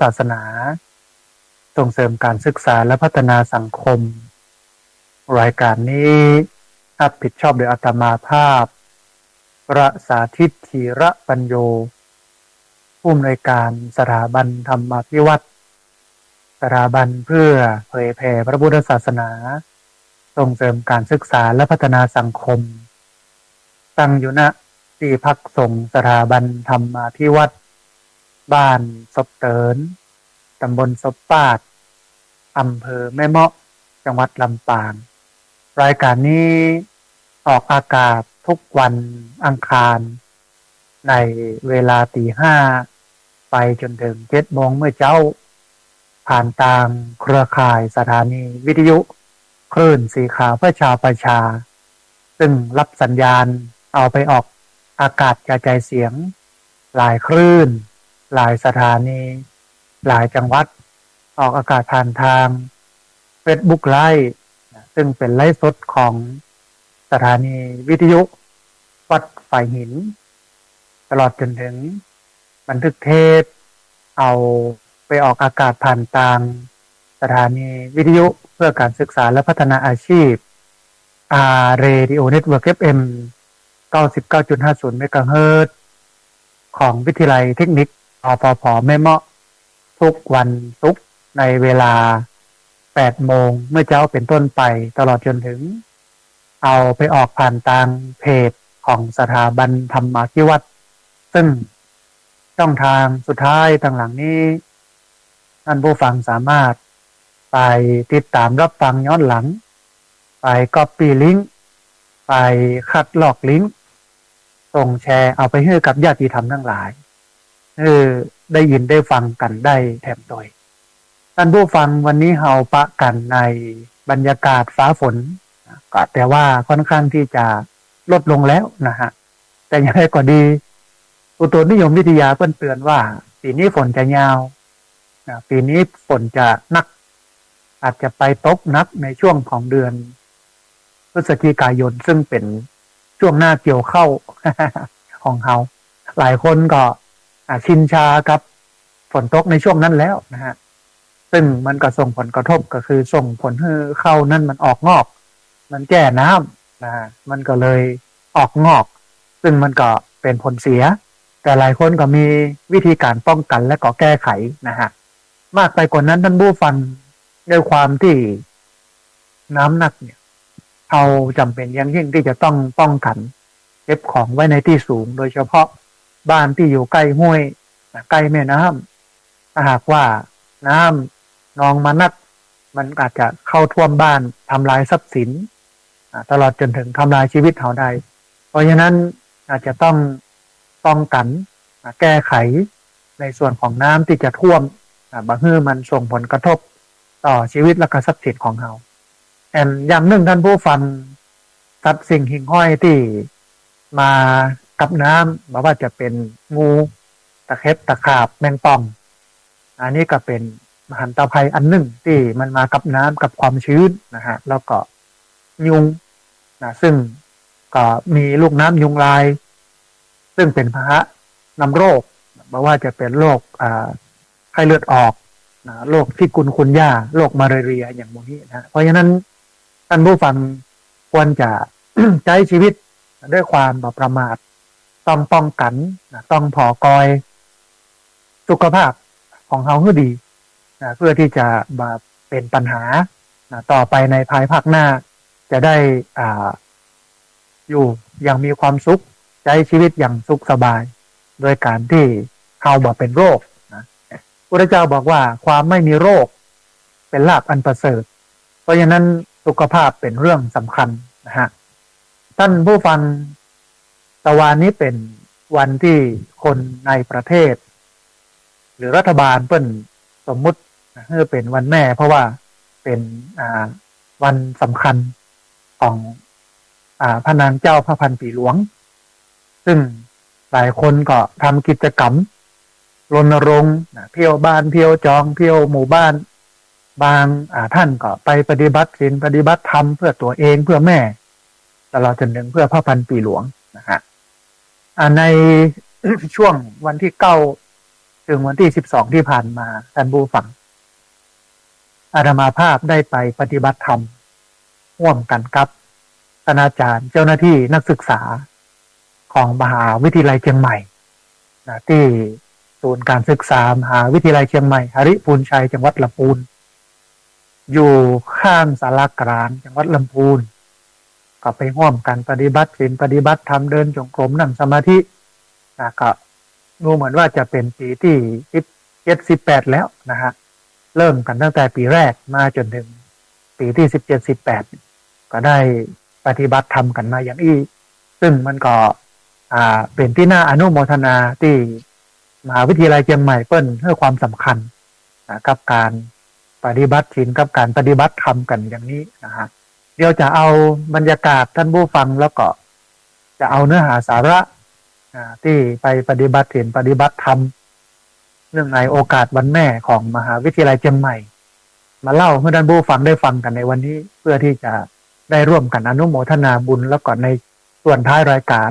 ศาสนาส่งเสริมการศึกษาและพัฒนาสังคมรายการนี้รับผิดชอบโดยอาตมาภาพประสาธิตธีระปัญโยผู้อำนวยการสถาบันธรรมาภิวัตรสถาบันเพื่อเผยแผ่พระพุทธศาสนาส่งเสริมการศึกษาและพัฒนาสังคมตั้งอยู่ณที่พักสงฆ์สถาบันธรรมาภิวัตรบ้านศพเตินตำบลศพปาดอำเภอแม่เมาะจังหวัดลำปางรายการนี้ออกอากาศทุกวันอังคารในเวลาตี 5ไปจนถึง7 โมงเมื่อเจ้าผ่านทางเครือข่ายสถานีวิทยุคลื่นสีขาวเพื่อชาวประชาซึ่งรับสัญญาณเอาไปออกอากาศกระจายเสียงหลายคลื่นหลายสถานีหลายจังหวัดออกอากาศผ่านทาง Facebook Live ซึ่งเป็นไลฟ์สดของสถานีวิทยุวัดฝ่ายหินตลอดจนถึงบันทึกเทปเอาไปออกอากาศผ่านทางสถานีวิทยุเพื่อการศึกษาและพัฒนาอาชีพRadio Network FM 99.50 เมกะเฮิรตซ์ของวิทยาลัยเทคนิคอปผ.แม่เมาะทุกวันศุกร์ในเวลา8 โมงเมื่อเช้าเป็นต้นไปตลอดจนถึงเอาไปออกผ่านทางเพจของสถาบันธรรมาภิวัตรซึ่งช่องทางสุดท้ายทางหลังนี้ท่านผู้ฟังสามารถไปติดตามรับฟังย้อนหลังไปก๊อปปี้ลิงก์ไปคัดลอกลิงก์ส่งแชร์เอาไปให้กับญาติธรรมทั้งหลายได้ยินได้ฟังกันได้แถมโดยท่านผู้ฟังวันนี้เฮาปะกันในบรรยากาศฟ้าฝนก็แต่ว่าค่อนข้างที่จะลดลงแล้วนะฮะแต่ยังไงก็ดีอุตุนิยมวิทยาเพิ่นเตือนว่าปีนี้ฝนจะยาวปีนี้ฝนจะหนักอาจจะไปตกหนักในช่วงของเดือนพฤศจิกายนซึ่งเป็นช่วงหน้าเกี่ยวเข้า ของเฮาหลายคนก็ชินชากับฝนตกในช่วงนั้นแล้วนะฮะซึ่งมันก็ส่งผลกระทบก็คือส่งผลให้เข้านั่นมันออกงอกมันแก่น้ำนะมันก็เลยออกงอกซึ่งมันก็เป็นผลเสียแต่หลายคนก็มีวิธีการป้องกันและก็แก้ไขนะฮะมากไปกว่านั้นท่านผู้ฟังด้วยความที่น้ำหนักเนี่ยเอาจำเป็นอย่างยิ่งที่จะต้องป้องกันเก็บของไว้ในที่สูงโดยเฉพาะบ้านที่อยู่ใกล้ห้วยใกล้แม่น้ำถ้าหากว่าน้ำนองมานัดมันอาจจะเข้าท่วมบ้านทำลายทรัพย์สินตลอดจนถึงทำลายชีวิตเขาได้เพราะฉะนั้นอาจจะต้องป้องกันแก้ไขในส่วนของน้ำที่จะท่วมบางทีมันส่งผลกระทบต่อชีวิตและก็ทรัพย์สินของเราอย่างหนึ่งท่านผู้ฟังสัตว์สิ่งหิ่งห้อยที่มากับน้ำไม่ว่าจะเป็นงูตะเข็บตะขาบแมงป่องอันนี้ก็เป็นมหันตภัยอันหนึ่งที่มันมากับน้ำกับความชื้นนะฮะแล้วก็ยุงซึ่งก็มีลูกน้ำยุงลายซึ่งเป็นพาหะนำโรคไม่ว่าจะเป็นโรคไข้เลือดออกโรคที่กุนย่าโรคมาลาเรียอย่างนี้นะเพราะฉะนั้นท่านผู้ฟังควรจะ ใช้ชีวิตด้วยความประมาทต้องป้องกันต้องผอกอยสุขภาพของเขาให้ดีเพื่อที่จะเป็นปัญหาต่อไปในภายภาคหน้าจะได้อยู่อย่างมีความสุขใช้ชีวิตอย่างสุขสบายโดยการที่เขาบอกเป็นโรคพระเจ้าบอกว่าความไม่มีโรคเป็นลาภอันประเสริฐเพราะฉะนั้นสุขภาพเป็นเรื่องสำคัญนะฮะท่านผู้ฟังตะวันนี้เป็นวันที่คนในประเทศหรือรัฐบาลเปิ้นสมมุติให้เป็นวันแม่เพราะว่าเป็นวันสำคัญของพระนางเจ้าพระพันปีหลวงซึ่งหลายคนก็ทำกิจกรรมรณรงค์เที่ยวบ้านเที่ยวจองเที่ยวหมู่บ้านบางท่านก็ไปปฏิบัติศีลปฏิบัติธรรมเพื่อตัวเองเพื่อแม่ตลอดจนถึงเพื่อพระพันปีหลวงนะฮะใน ช่วงวันที่ ถึงวันที่12ที่ผ่านมาท่านผู้ฟังอาตมาภาพได้ไปปฏิบัติธรรมร่วมกันกับคณาจารย์เจ้าหน้าที่นักศึกษาของมหาวิทยาลัยเชียงใหม่นะที่ศูนย์การศึกษามหาวิทยาลัยเชียงใหม่หริพูนชัยจังหวัดลำพูนอยู่ข้างศาลากลางจังหวัดลำพูนก็ไปร่วมกันปฏิบัติศีลปฏิบัติธรรมเดินจงกรมนั่งสมาธินะก็ดูเหมือนว่าจะเป็นปีที่17-18แล้วนะฮะเริ่มกันตั้งแต่ปีแรกมาจนถึงปีที่17-18ก็ได้ปฏิบัติธรรมกันมาอย่างอี้ซึ่งมันก็เป็นที่น่าอนุโมทนาที่มหาวิทยาลัยเชียงใหม่เปิ้ลให้ความสำคัญกับการปฏิบัติศีลกับการปฏิบัติธรรมกันอย่างนี้นะฮะเดี๋ยวจะเอาบรรยากาศท่านผู้ฟังแล้วก็จะเอาเนื้อหาสาระที่ไปปฏิบัติศีลปฏิบัติธรรมเนื่องในโอกาสวันแม่ของมหาวิทยาลัยเชียงใหม่มาเล่าให้ท่านผู้ฟังได้ฟังกันในวันนี้เพื่อที่จะได้ร่วมกันอนุโมทนาบุญแล้วก็ในส่วนท้ายรายการ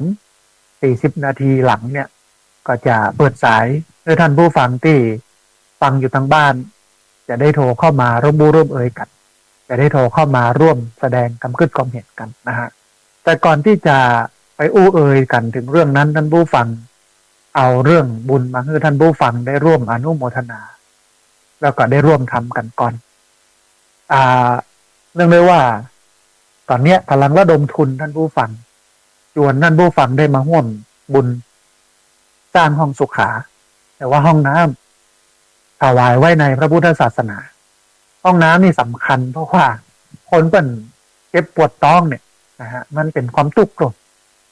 40นาทีหลังเนี่ยก็จะเปิดสายให้ท่านผู้ฟังที่ฟังอยู่ทางบ้านจะได้โทรเข้ามาร่วมเอ่ยกันจะได้โทรเข้ามาร่วมแสดงความคิดความเห็นกันนะฮะแต่ก่อนที่จะไปอู้เอ่ยกันถึงเรื่องนั้นท่านผู้ฟังเอาเรื่องบุญมาให้ท่านผู้ฟังได้ร่วมอนุโมทนาแล้วก็ได้ร่วมทำกันก่อนเนื่องด้วยว่าตอนนี้กำลังระดมทุนท่านผู้ฟังชวนท่านผู้ฟังได้มาร่วมบุญสร้างห้องสุขา แต่ว่าห้องน้ำถวายไว้ในพระพุทธศาสนาห้องน้ำนี่สำคัญเพราะว่าคนเปิ้นเจ็บปวดท้องเนี่ยนะฮะมันเป็นความทุกข์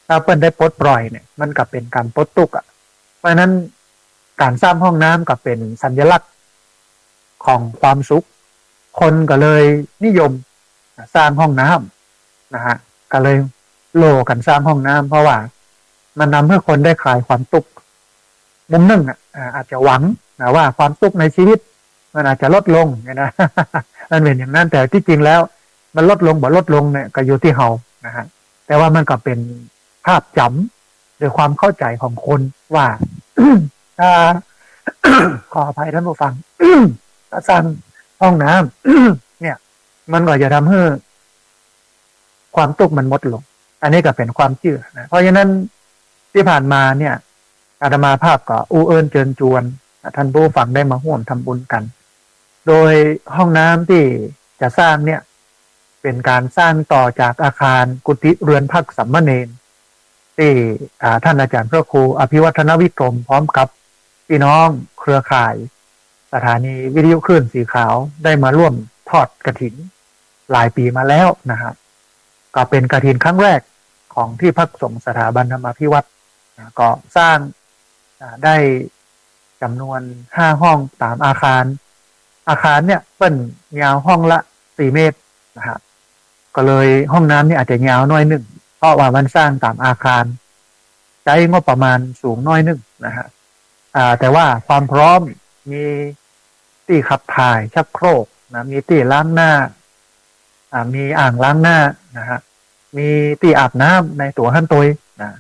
ถ้าเปิ้นได้ปลดปล่อยเนี่ยมันก็เป็นการปลดทุกข์เพราะนั้นการสร้างห้องน้ำก็เป็นสัญลักษณ์ของความสุขคนก็เลยนิยมสร้างห้องน้ำนะฮะก็เลยโลกันสร้างห้องน้ำเพราะว่ามันนำให้คนได้คลายความทุกข์มุมหนึ่งอาจจะหวังนะว่าความทุกข์ในชีวิตมันอาจจะลดลงนะนั่นเป็นอย่างนั้นแต่ที่จริงแล้วมันลดลงบ่ลดลงเนี่ยก็อยู่ที่เฮานะฮะแต่ว่ามันก็เป็นภาพจำโดยความเข้าใจของคนว่า ถ้า ขออภัยท่านผู้ฟัง ถ้าสร้างห้องน้ำ เนี่ยมันก็จะทำให้ความทุกข์มันลดลงอันนี้ก็เป็นความเชื่อนะเพราะฉะนั้นที่ผ่านมาเนี่ยอาตมาภาพก็อู้เอิญเชิญชวนท่านผู้ฟังได้มาร่วมทำบุญกันโดยห้องน้ำที่จะสร้างเนี่ยเป็นการสร้างต่อจากอาคารกุฏิเรือนพักสัมมเนรที่ท่านอาจารย์พระครูอภิวัฒนวิกรมพร้อมกับพี่น้องเครือข่ายสถานีวิทยุคลื่นสีขาวได้มาร่วมทอดกฐินหลายปีมาแล้วนะครับก็เป็นกฐินครั้งแรกของที่พักสงฆ์สถาบันธรรมาภิวัตรก็สร้างได้จำนวน5ห้องตามอาคารเนี่ยเปิ้นยาวห้องละ4เมตรนะครับก็เลยห้องน้ำนี่อาจจะยาวน้อยหนึ่งเพราะว่ามันสร้างตามอาคารใช้งบประมาณสูงน้อยหนึ่งนะฮะแต่ว่าความพร้อมมีที่ขับถ่ายชักโครกนะมีที่ล้างหน้ามีอ่างล้างหน้านะฮะมีที่อาบน้ำในตัวขั้นตัวนะ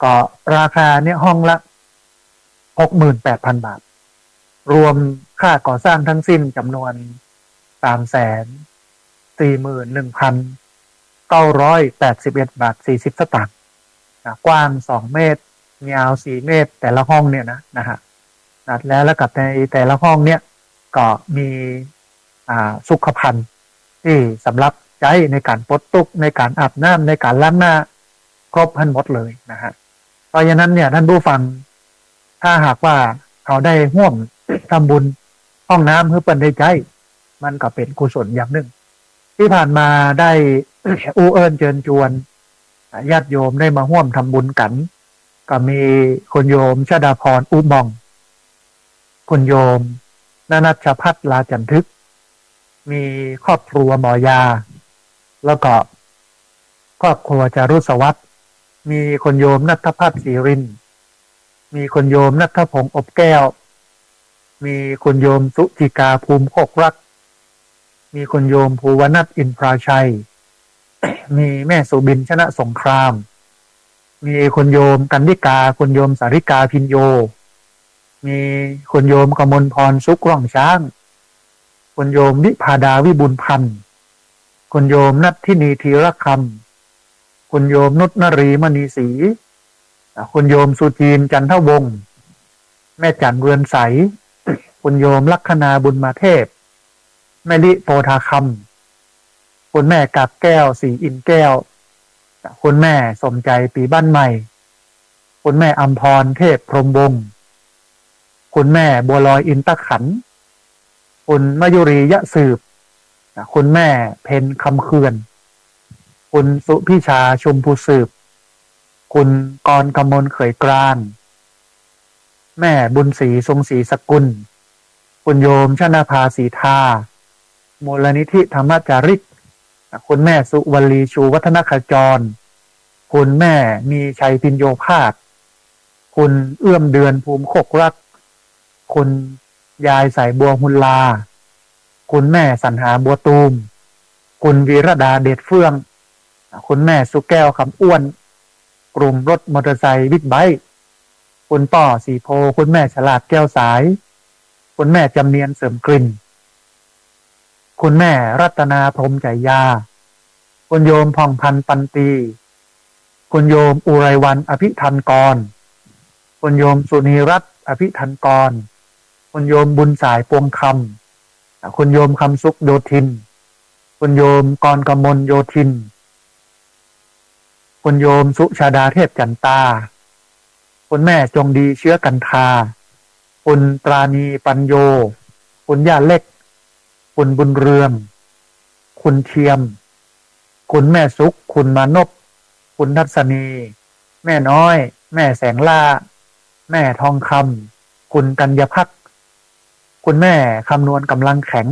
ก็ราคาเนี่ยห้องละ 68,000 บาทรวมค่าก่อสร้างทั้งสิ้นจำนวน 341,981 บาท40 สตางค์กว้าง2เมตรยาว4เมตรแต่ละห้องเนี่ยนะฮะแล้วกับในแต่ละห้องเนี่ยก็มีสุขภัณฑ์ที่สำหรับใช้ในการปลดทุกข์ในการอาบน้ำในการล้างหน้าครบทั้งหมดเลยนะฮะเพราะฉะนั้นเนี่ยท่านผู้ฟังถ้าหากว่าเขาได้ร่วมทำบุญห้องน้ำเพื่อเปิดได้ใจมันก็เป็นกุศลอย่างหนึ่งที่ผ่านมาได้ อู้เอิญเชิญชวนญาติโยมได้มาร่วมทำบุญกันก็มีคุณโยมชดาพรอุบองคุณโยมนัชพัฒน์ลาจันทึกมีครอบครัวหมอยาแล้วก็ครอบครัวจารุสวัสดิ์มีคุณโยมนัทพัฒน์ศรีรินมีคุณโยมนัทพงศ์อบแก้วมีคุณโยมสุจิกาภูมิโคกรักมีคุณโยมภูวนัทอินทราชัย มีแม่สุบินชนะสงครามมีคุณโยมกันนิกาคุณโยมสาริกาพินโย มีคุณโยมกมลพรสุขร่องช้างคุณโยมวิภาดาวิบุญพันธ์คุณโยมนัททินีธีรคำคุณโยมนุชนรีมณีศรีคุณโยมสุจีนจันทวงศ์แม่จันเรือนใสคุณโยมลัคนาบุญมาเทพแม่ลิโพธาคำคุณแม่กับแก้วศรีอินแก้วคุณแม่สมใจปีบ้านใหม่คุณแม่อัมพรเทพพรหมวงศ์คุณแม่บัวลอยอินตะขันคุณมยุรียะสืบคุณแม่เพนคำเขื่อนคุณสุพิชาชุมภูสืบคุณกรกมลเขยกลางแม่บุญศรีทรงศรีสกุลคุณโยมชนาภาสีทามูลนิธิธรรมจาริกคุณแม่สุวลีชูวัฒนขจรคุณแม่มีชัยพินโยภาสคุณเอื้อมเดือนภูมิโคกรักคุณยายสายบัวหุนลาคุณแม่สรรหาบัวตูมคุณวีรดาเดชเฟื่องคุณแม่สุแก้วคำอ้วนกลุ่มรถมอเตอร์ไซค์บิ๊กไบค์คุณป่อสีโพคุณแม่ฉลาดแก้วสายคุณแม่จำเนียนเสริมกลิ่นคุณแม่รัตนาพรหมใจยาคุณโยมพองพันธ์ปันตีคุณโยมอุไรวันอภิธันกรคุณโยมสุนีรัตน์อภิธันกรคุณโยมบุญสายปวงคำคุณโยมคำสุขโยธินคุณโยมกรกมลโยธินคุณโยมสุชาดาเทพจันตาคุณแม่จงดีเชื้อกันทาคุณตราณีปัญโยคุณย่าเล็กคุณบุญเรืองคุณเทียมคุณแม่สุขคุณมานพคุณทัศนีแม่น้อยแม่แสงล่าแม่ทองคำคุณกัญญพักคุณแม่คำนวณกำลังแข็ง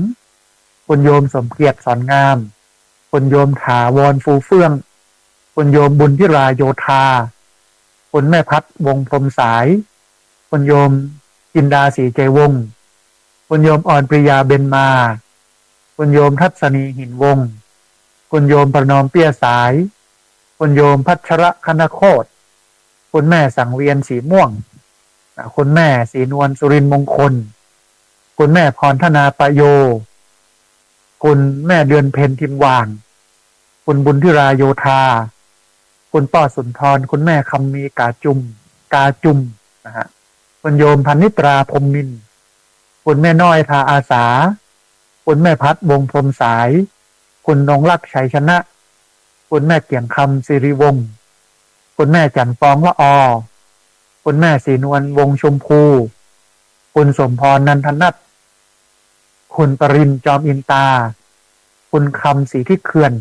คุณโยมสมเกียรติสอนงามคุณโยมถาวรฟูเฟื่องคุณโยมบุญทิราโยธาคุณแม่พัดวงพรมสายคุณโยมจินดาศรีใจวงศ์คุณโยมอ่อนปริยาเบนมาคุณโยมทัศนีหินวงศ์คุณโยมประนอมเปี้ยสายคุณโยมพัชระคณโคตคุณแม่สังเวียนสีม่วงคุณแม่ศรีนวลสุรินทร์มงคลคุณแม่พรธนาปโยคุณแม่เดือนเพ็ญทิมวางคุณบุญทิราโยธาคุณป้อสุนทรคุณแม่คำมีกาจุมนะฮะคุณโยมพันนิตราพรหมมินทร์คุณแม่น้อยทาอาสาคุณแม่พัดวงพรมสายคุณนงรักชัยชนะคุณแม่เกี่ยงคำสิริวงศ์คุณแม่จันฟองละอคุณแม่ศรีนวลวงชมพูคุณสมพรนันทนัทคุณปรินจอมอินตาคุณคำศรีที่เขื่อน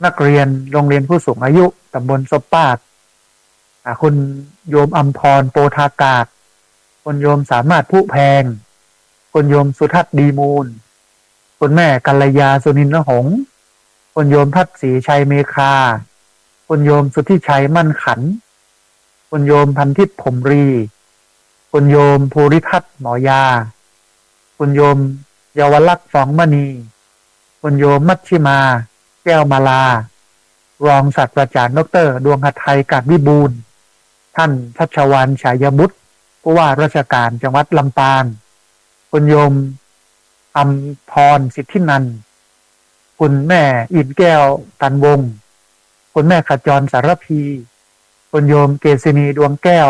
นักเรียนโรงเรียนผู้สูงอายุตำบลศพปาดคุณโยมอัมพรโปธากาศคุณโยมสามารถผู้แพงคุณโยมสุทัศน์ดีมูลคุณแม่กัลยาสุนินทหงส์คุณโยมทัศน์ศรีชัยเมคาคุณโยมสุทธิชัยมั่นขันคุณโยมพันทิพย์ผมรีคุณโยมภูริทัศน์หมอยาคุณโยมเยาวลักษณ์ฟองมณีคุณโยมมัชชิมาแก้วมาลารองศาสตราจารย์ดร.ดวงหทัยกาญวิบูลย์ท่านชัชวาลฉายบุตรผู้ว่าราชการจังหวัดลำปางคุณโยมอัมพรสิทธินันท์คุณแม่อินแก้วตันวงศ์คุณแม่ขจรสารพีคุณโยมเกษินีดวงแก้ว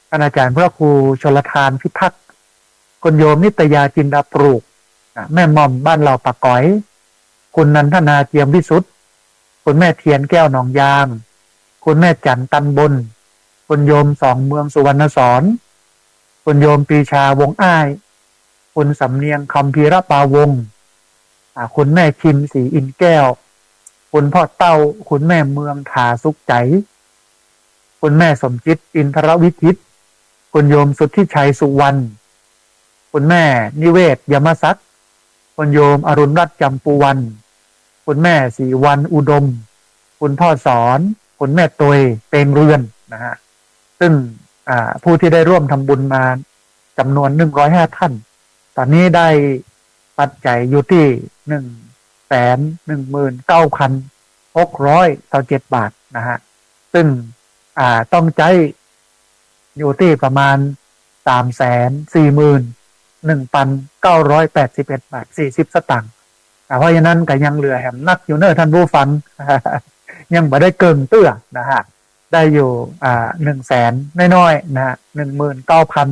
อาจารย์พระครูชลทานพิทักษ์คุณโยมนิตยาจินดาปลูกแม่ม่อมบ้านเราปะก๋อยคุณนันทนาเจียมวิสุทธิ์คุณแม่เทียนแก้วหนองยางคุณแม่จันตันบนคุณโยมสองเมืองสุวรรณสอนคุณโยมปรีชาวงอ้ายคุณสำเนียงคำพีระปาวงศ์คุณแม่คิมศรีอินแก้วคุณพ่อเต้าคุณแม่เมืองถาสุขใจคุณแม่สมจิตอินทรวิจิตรคุณโยมสุทธิชัยสุวรรณคุณแม่นิเวศยมศักดิ์คุณโยมอรุณรัตน์จำปูวันคุณแม่ศรีวันอุดมคุณพ่อสอนคุณแม่ตวยเตงเรือนนะฮะซึ่งผู้ที่ได้ร่วมทำบุญมาจำนวน105ท่านตอนนี้ได้ปัจจัยอยู่ที่119,627 บาทนะฮะซึ่งต้องใจอยู่ที่ประมาณ 341,981 บาท 40 สตางค์เพราะฉะนั้นก็ยังเหลือแหมนักอยู่เนอะท่านผู้ฟัง ยังไม่ได้เกินเตื้อนะฮะได้อยู่100,000น้อยๆนะฮะ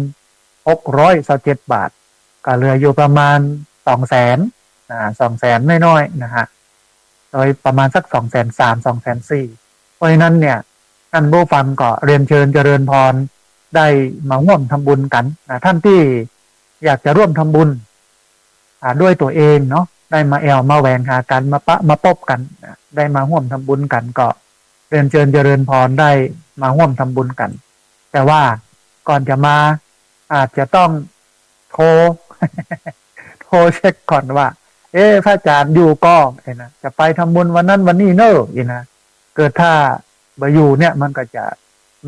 19,627 บาทก็เหลืออยู่ประมาณ200,000200,000น้อยๆนะฮะโดยประมาณสัก230,000 240,000เพราะฉะนั้นเนี่ยท่านผู้ฟังก็เรียนเชิญเจริญพรได้มาร่วมทำบุญกันนะท่านที่อยากจะร่วมทำบุญด้วยตัวเองเนาะได้มาแอลมาแหวงหากันมาปะมาปบกันได้มาร่วมทำบุญกันก็เรียนเชิญเจริญพรได้มาร่วมทำบุญกันแต่ว่าก่อนจะมาอาจจะต้องโทร โทรเช็คก่อนว่าพระอาจารย์อยู่ก็นะจะไปทำบุญวันนั้นวันนี้เนอะนะเกิดถ้าบ่อยู่เนี่ยมันก็จะ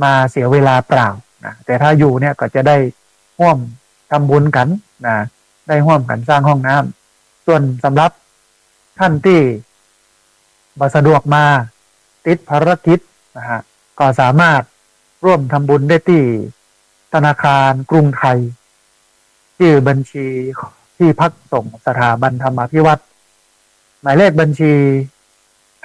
มาเสียเวลาเปล่านะแต่ถ้าอยู่เนี่ยก็จะได้ร่วมทำบุญกันนะได้ร่วมกันสร้างห้องน้ำส่วนสำหรับท่านที่บ่สะดวกมาติดภารกิจนะฮะก็สามารถร่วมทำบุญได้ที่ธนาคารกรุงไทยชื่อบัญชีที่พักส่งสถาบันธรรมาภิวัตรหมายเลขบัญชี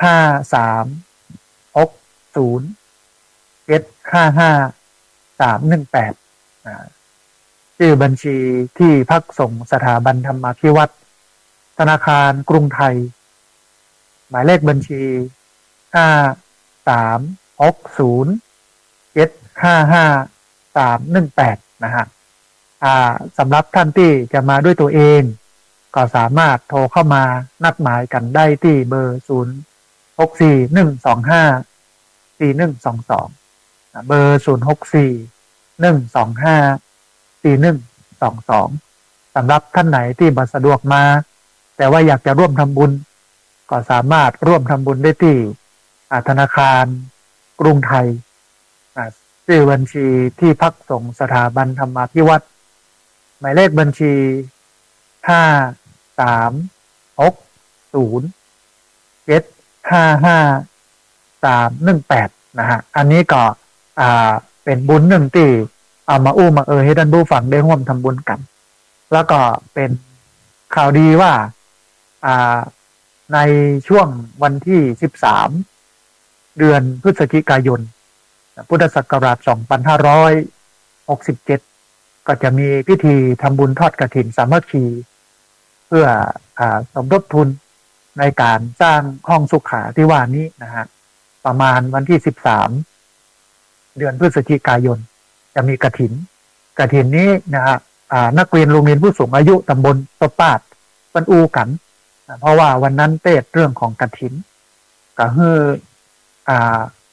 5360755318ชื่อบัญชีที่พักส่งสถาบันธรรมาภิวัตรธนาคารกรุงไทยหมายเลขบัญชี5360755318นะฮะสำหรับท่านที่จะมาด้วยตัวเองก็สามารถโทรเข้ามานัดหมายกันได้ที่เบอร์0641254122เบอร์0641254122สำหรับท่านไหนที่บ่สะดวกมาแต่ว่าอยากจะร่วมทำบุญก็สามารถร่วมทำบุญได้ที่ธนาคารกรุงไทยชื่อบัญชีที่พักส่งสถาบันธรรมาภิวัตรหมายเลขบัญชี5360755318นะฮะอันนี้ก็เป็นบุญหนึ่งที่เอามามาให้ท่านผู้ฟังได้ร่วมทำบุญกันแล้วก็เป็นข่าวดีว่าในช่วงวันที่13เดือนพฤศจิกายนพุทธศักราช2567ก็จะมีพิธีทำบุญทอดกฐินสามัคคีเพื่อสมทบทุนในการสร้างห้องสุขาที่ว่านี้นะฮะประมาณวันที่13เดือนพฤศจิกายนจะมีกฐินนี้นะฮะนักเรียนโรงเรียนผู้สูงอายุตำบลตบปาดเป็นอูกันเพราะว่าวันนั้นเทศเรื่องของกฐินก็คือ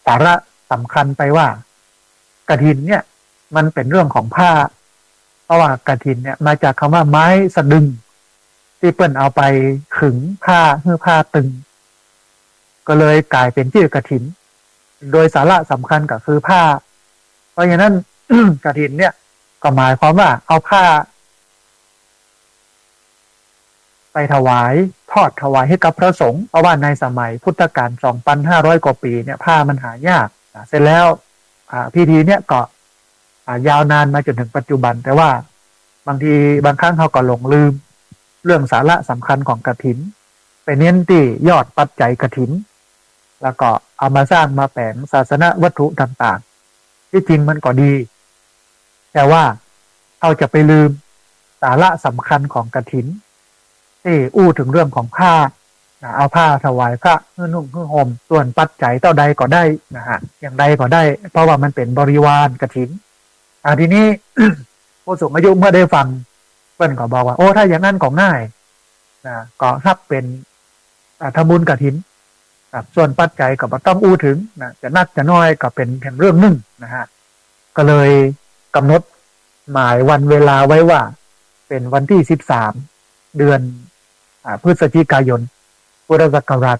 สาระสำคัญไปว่ากฐินเนี่ยมันเป็นเรื่องของผ้าเพราะว่ากฐินเนี่ยมาจากคำว่าไม้สะดึงที่เปิ้นเอาไปขึงผ้าเพื่อผ้าตึงก็เลยกลายเป็นชื่อกฐินโดยสาระสำคัญก็คือผ้าเพราะฉะนั้น กฐินเนี่ยก็หมายความว่าเอาผ้าไปถวายทอดถวายให้กับพระสงฆ์เพราะว่าในสมัยพุทธกาล 2,500 กว่าปีเนี่ยผ้ามันหายากเสร็จแล้วพิธีเนี่ยก็ยาวนานมาจนถึงปัจจุบันแต่ว่าบางทีบางครั้งเขาก็หลงลืมเรื่องสาระสำคัญของกฐินไปเน้นที่ยอดปัจจัยกฐินแล้วก็เอามาสร้างมาแฝงศาสนวัตถุต่างๆที่จริงมันก็ดีแต่ว่าเขาจะไปลืมสาระสำคัญของกฐินที่ถึงเรื่องของผ้าเอาผ้าถวายพระเพื่อนุ่งเพื่อห่มส่วนปัจจัยเท่าใดก็ได้นะฮะอย่างใดก็ได้เพราะว่ามันเป็นบริวารกฐินทีนี้ ผู้สูงอายุเมื่อได้ฟังเพิ่นก็บอกว่าโอ้ถ้าอย่างนั้นก็ง่ายนะก็รับเป็นทำบุญกฐินส่วนปัจจัยก็บ่ต้องถึงนะจะนักจะน้อยก็เป็นเพียงเรื่องหนึ่งนะฮะก็เลยกำหนดหมายวันเวลาไว้ว่าเป็นวันที่13เดือนพฤศจิกายนพุทธศักราช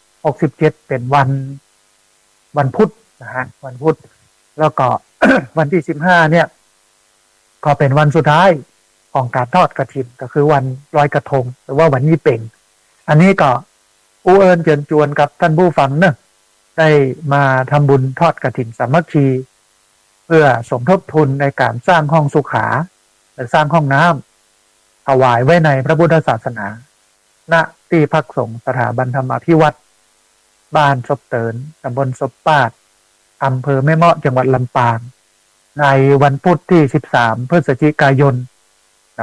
2567เป็นวันพุธนะฮะวันพุธแล้วก็ วันที่15เนี่ยก็เป็นวันสุดท้ายของการทอดกฐินก็คือวันลอยกระทงหรือว่าวันยี่เป่งอันนี้ก็เอิญเชิญชวนกับท่านผู้ฟังเนอะได้มาทำบุญทอดกฐินสามัคคีเพื่อ พื่อสมทบทุนในการสร้างห้องสุขาหรือสร้างห้องน้ำถวายไว้ในพระพุทธศาสนาณที่พักสงฆ์สถาบันธรรมาภิวัตรบ้านศพเตินตำบลศพปาดอำเภอแม่เมาะจังหวัดลำปางในวันพุธที่13พฤศจิกายน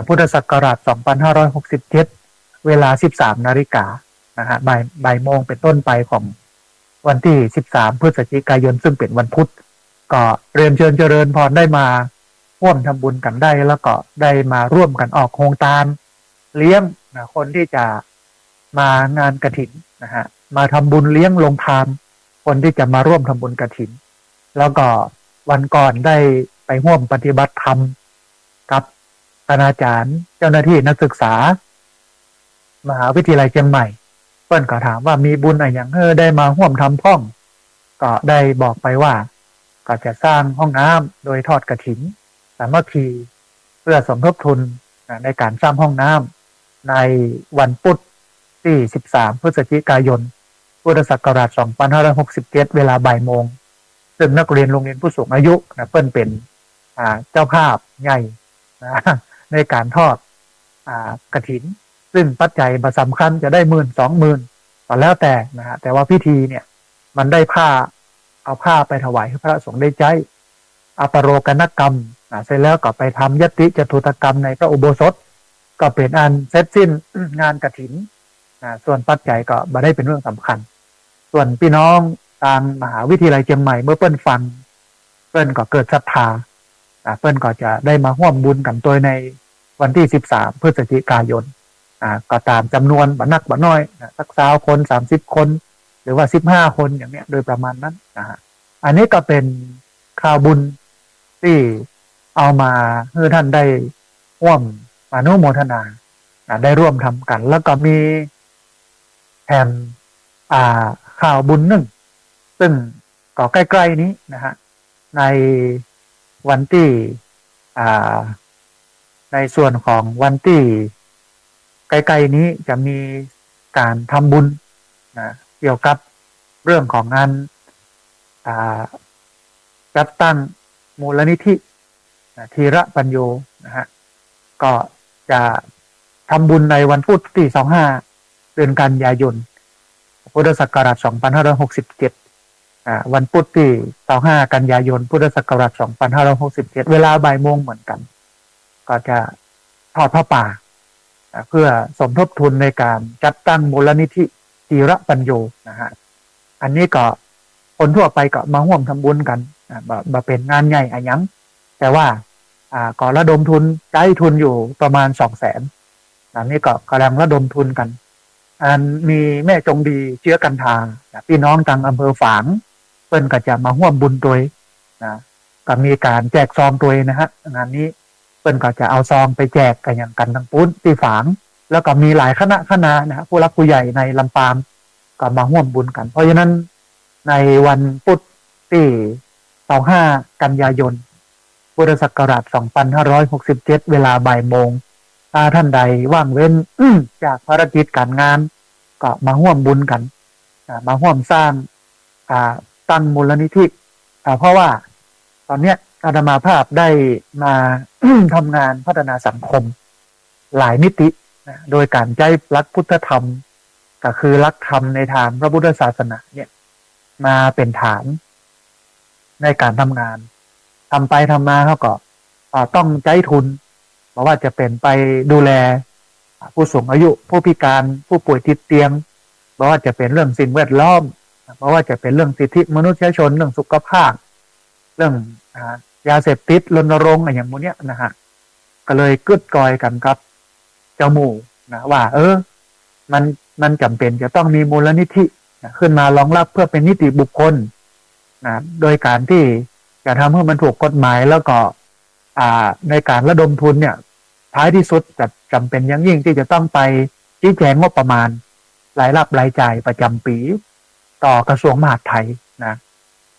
พุทธศักราช2567เวลา 13 นาฬิกานะฮะบ่ายโมงเป็นต้นไปของวันที่13พฤศจิกายนซึ่งเป็นวันพุธก็เรียนเชิญเจริญพรได้มาร่วมทำบุญกันได้แล้วก็ได้มาร่วมกันออกโครงการเลี้ยงนะคนที่จะมางานกฐินนะฮะมาทำบุญเลี้ยงลงทานคนที่จะมาร่วมทำบุญกฐินแล้วก็วันก่อนได้ไปร่วมปฏิบัติธรรมกับคณาจารย์เจ้าหน้าที่นักศึกษามหาวิทยาลัยเชียงใหม่เพื่อนก็ถามว่ามีบุญอะไรอย่างได้มาร่วมทำพ่องก็ได้บอกไปว่าก็จะสร้างห้องน้ำโดยทอดกฐินสามัคคีเพื่อสมทบทุนในการสร้างห้องน้ำในวันพุธที่13พฤศจิกายนพุทธศักราช2567เวลาบ่ายโมงซึ่งนักเรียนโรงเรียนผู้สูงอายุนะเปิ้นเป็นเจ้าภาพใหญ่นะในการทอดกฐินซึ่งปัจจัยสำคัญจะได้10,000-20,000ก็แล้วแต่นะฮะแต่ว่าพิธีเนี่ยมันได้เอาผ้าไปถวายให้พระสงฆ์ได้ใช้อปโรกนกรรมเสร็จแล้วก็ไปทำยติจตุตกรรมในพระอุโบสถก็เป็นอันเสร็จสิ้นงานกฐินส่วนปัจจัยก็ไม่ได้เป็นเรื่องสำคัญส่วนพี่น้องทางมหาวิทยาลัยเชียงใหม่เมื่อเปิ้นฟังเปิ้นก็เกิดศรัทธาเปิ้นก็จะได้มาร่วมบุญกันตัวในวันที่13พฤศจิกายนก็ตามจำนวนบ่นักบ่น้อยสัก20 คน30 คนหรือว่า15 คนอย่างเนี้ยโดยประมาณนั้นนะฮะอันนี้ก็เป็นข่าวบุญที่เอามาให้ท่านได้ร่วมอนุโมทนาได้ร่วมทำกันแล้วก็มีแผ่นข่าวบุญหนึ่งซึ่งก็ใกล้ๆนี้นะฮะในวันที่ในส่วนของวันที่ใกล้ๆนี้จะมีการทำบุญนะเกี่ยวกับเรื่องของงานจัดตั้งมูลนิธิธีระปัญโยนะฮะก็จะทำบุญในวันพุธที่25เดือนกันยายนพุทธศักราช2567วันพุธที่25กันยายนพุทธศักราช2567เวลาบ่ายโมงเหมือนกันก็จะทอดผ้าป่าเพื่อสมทบทุนในการจัดตั้งมูลนิธิธีระปัญโยนะฮะอันนี้ก็คนทั่วไปก็มาร่วมทำบุญกันมาเป็นงานใหญ่อะไรยังแต่ว่าก็ระดมทุนใช้ทุนอยู่ประมาณ200,000อันนี้ก็กำลังระดมทุนกันมีแม่จงดีเชื้อกันทางพี่น้องทางอำเภอฝางเพิ่นก็จะมาร่วมบุญโดยนะก็มีการแจกซองโดยนะฮะงานนี้เพิ่นก็จะเอาซองไปแจกกันอย่างกันทั้งปุ้นที่ฝางแล้วก็มีหลายคณะนะฮะผู้รักผู้ใหญ่ในลำปางก็มาร่วมบุญกันเพราะฉะนั้นในวันพุธที่25กันยายนพุทธศักราช2567เวลาบ่ายโมงถ้าท่านใดว่างเว้นจากภารกิจการงานก็มาร่วมบุญกันมาร่วมสร้างตั้งมูลนิธิเพราะว่าตอนเนี้ยอาตมาภาพได้มา ทำงานพัฒนาสังคมหลายมิติโดยการใช้หลักพุทธธรรมก็คือหลักธรรมในทางพระพุทธศาสนาเนี่ยมาเป็นฐานในการทำงานทำไปทำมาเขาก็ต้องใช้ทุนเพราะว่าจะเป็นไปดูแลผู้สูงอายุผู้พิการผู้ป่วยติดเตียงเพราะว่าจะเป็นเรื่องสิ่งแวดล้อมเพราะว่าจะเป็นเรื่องสิทธิมนุษยชนเรื่องสุขภาพเรื่องยาเสพติดรณรงค์อะไรอย่างพวกนี้นะฮะก็เลยกึดกอยกันครับเจ้าหมู่นะว่ามันจำเป็นจะต้องมีมูลนิธิขึ้นมารองรับเพื่อเป็นนิติบุคคลนะโดยการที่จะทำให้มันถูกกฎหมายแล้วก็ในการระดมทุนเนี่ยท้ายที่สุดจะจำเป็นอย่างยิ่งที่จะต้องไปชี้แจงงบประมาณรายรับรายจ่ายประจำปีต่อกระทรวงมหาดไทยนะ